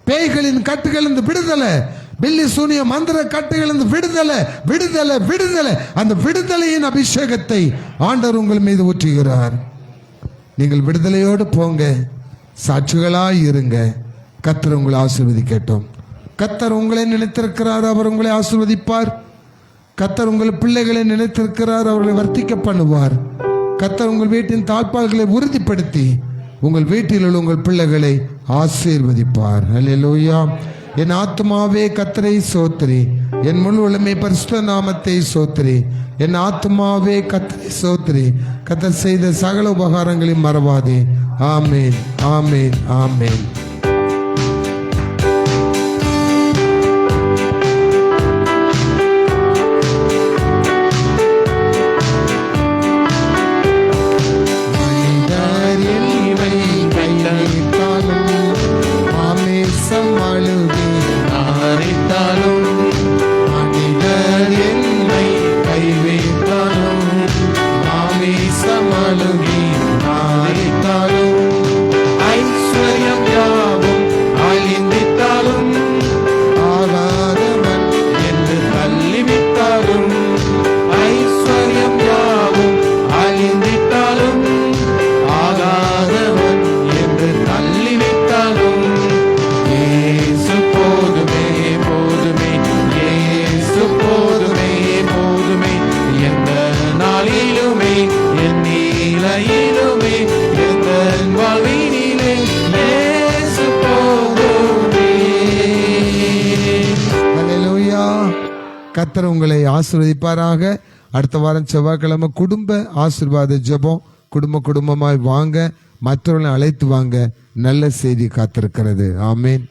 பேய்களின் கட்டுகள் இந்த விடுதலை, பில்லி சூனிய மந்திர கட்டுகள் இந்த விடுதலை, விடுதலை, விடுதலை. அந்த விடுதலையின் அபிஷேகத்தை ஆண்டவர் உங்கள் மீது ஊற்றுகிறார். நீங்கள் விடுதலையோடு போங்க, சாட்சிகளாய் இருங்க. கர்த்தர் உங்களை ஆசீர்வதிக்கட்டும். கர்த்தர் உங்களை நினைத்திருக்கிறார், அவர் உங்களை ஆசீர்வதிப்பார். கர்த்தர் உங்கள் பிள்ளைகளை நினைத்திருக்கிறார், அவர்களை வர்த்திக்க பண்ணுவார். கர்த்தர் உங்கள் வீட்டின் தாழ்பால்களை உறுதிப்படுத்தி உங்கள் வீட்டில் உள்ள உங்கள் பிள்ளைகளை ஆசீர்வதிப்பார். அல்லேலூயா. என் ஆத்துமாவே கர்த்தரை சோத்திரி, என் முழு உலகமே பரிசுத்த நாமத்தை சோத்திரி. என் ஆத்துமாவே கர்த்தரை சோத்திரி, கர்த்தர் செய்த சகல உபகாரங்களையும் மறவாதே. ஆமேன், ஆமேன், ஆமேன். ஐஸ்வர்யம் கர்த்தர் உங்களை ஆசீர்வதிப்பாராக. அடுத்த வாரம் செவ்வாய்க்கிழமை குடும்ப ஆசீர்வாத ஜெபம். குடும்பமாய் வாங்க, மற்றவர்களை அழைத்து வாங்க. நல்ல செய்தி காத்திருக்கிறது. ஆமேன்.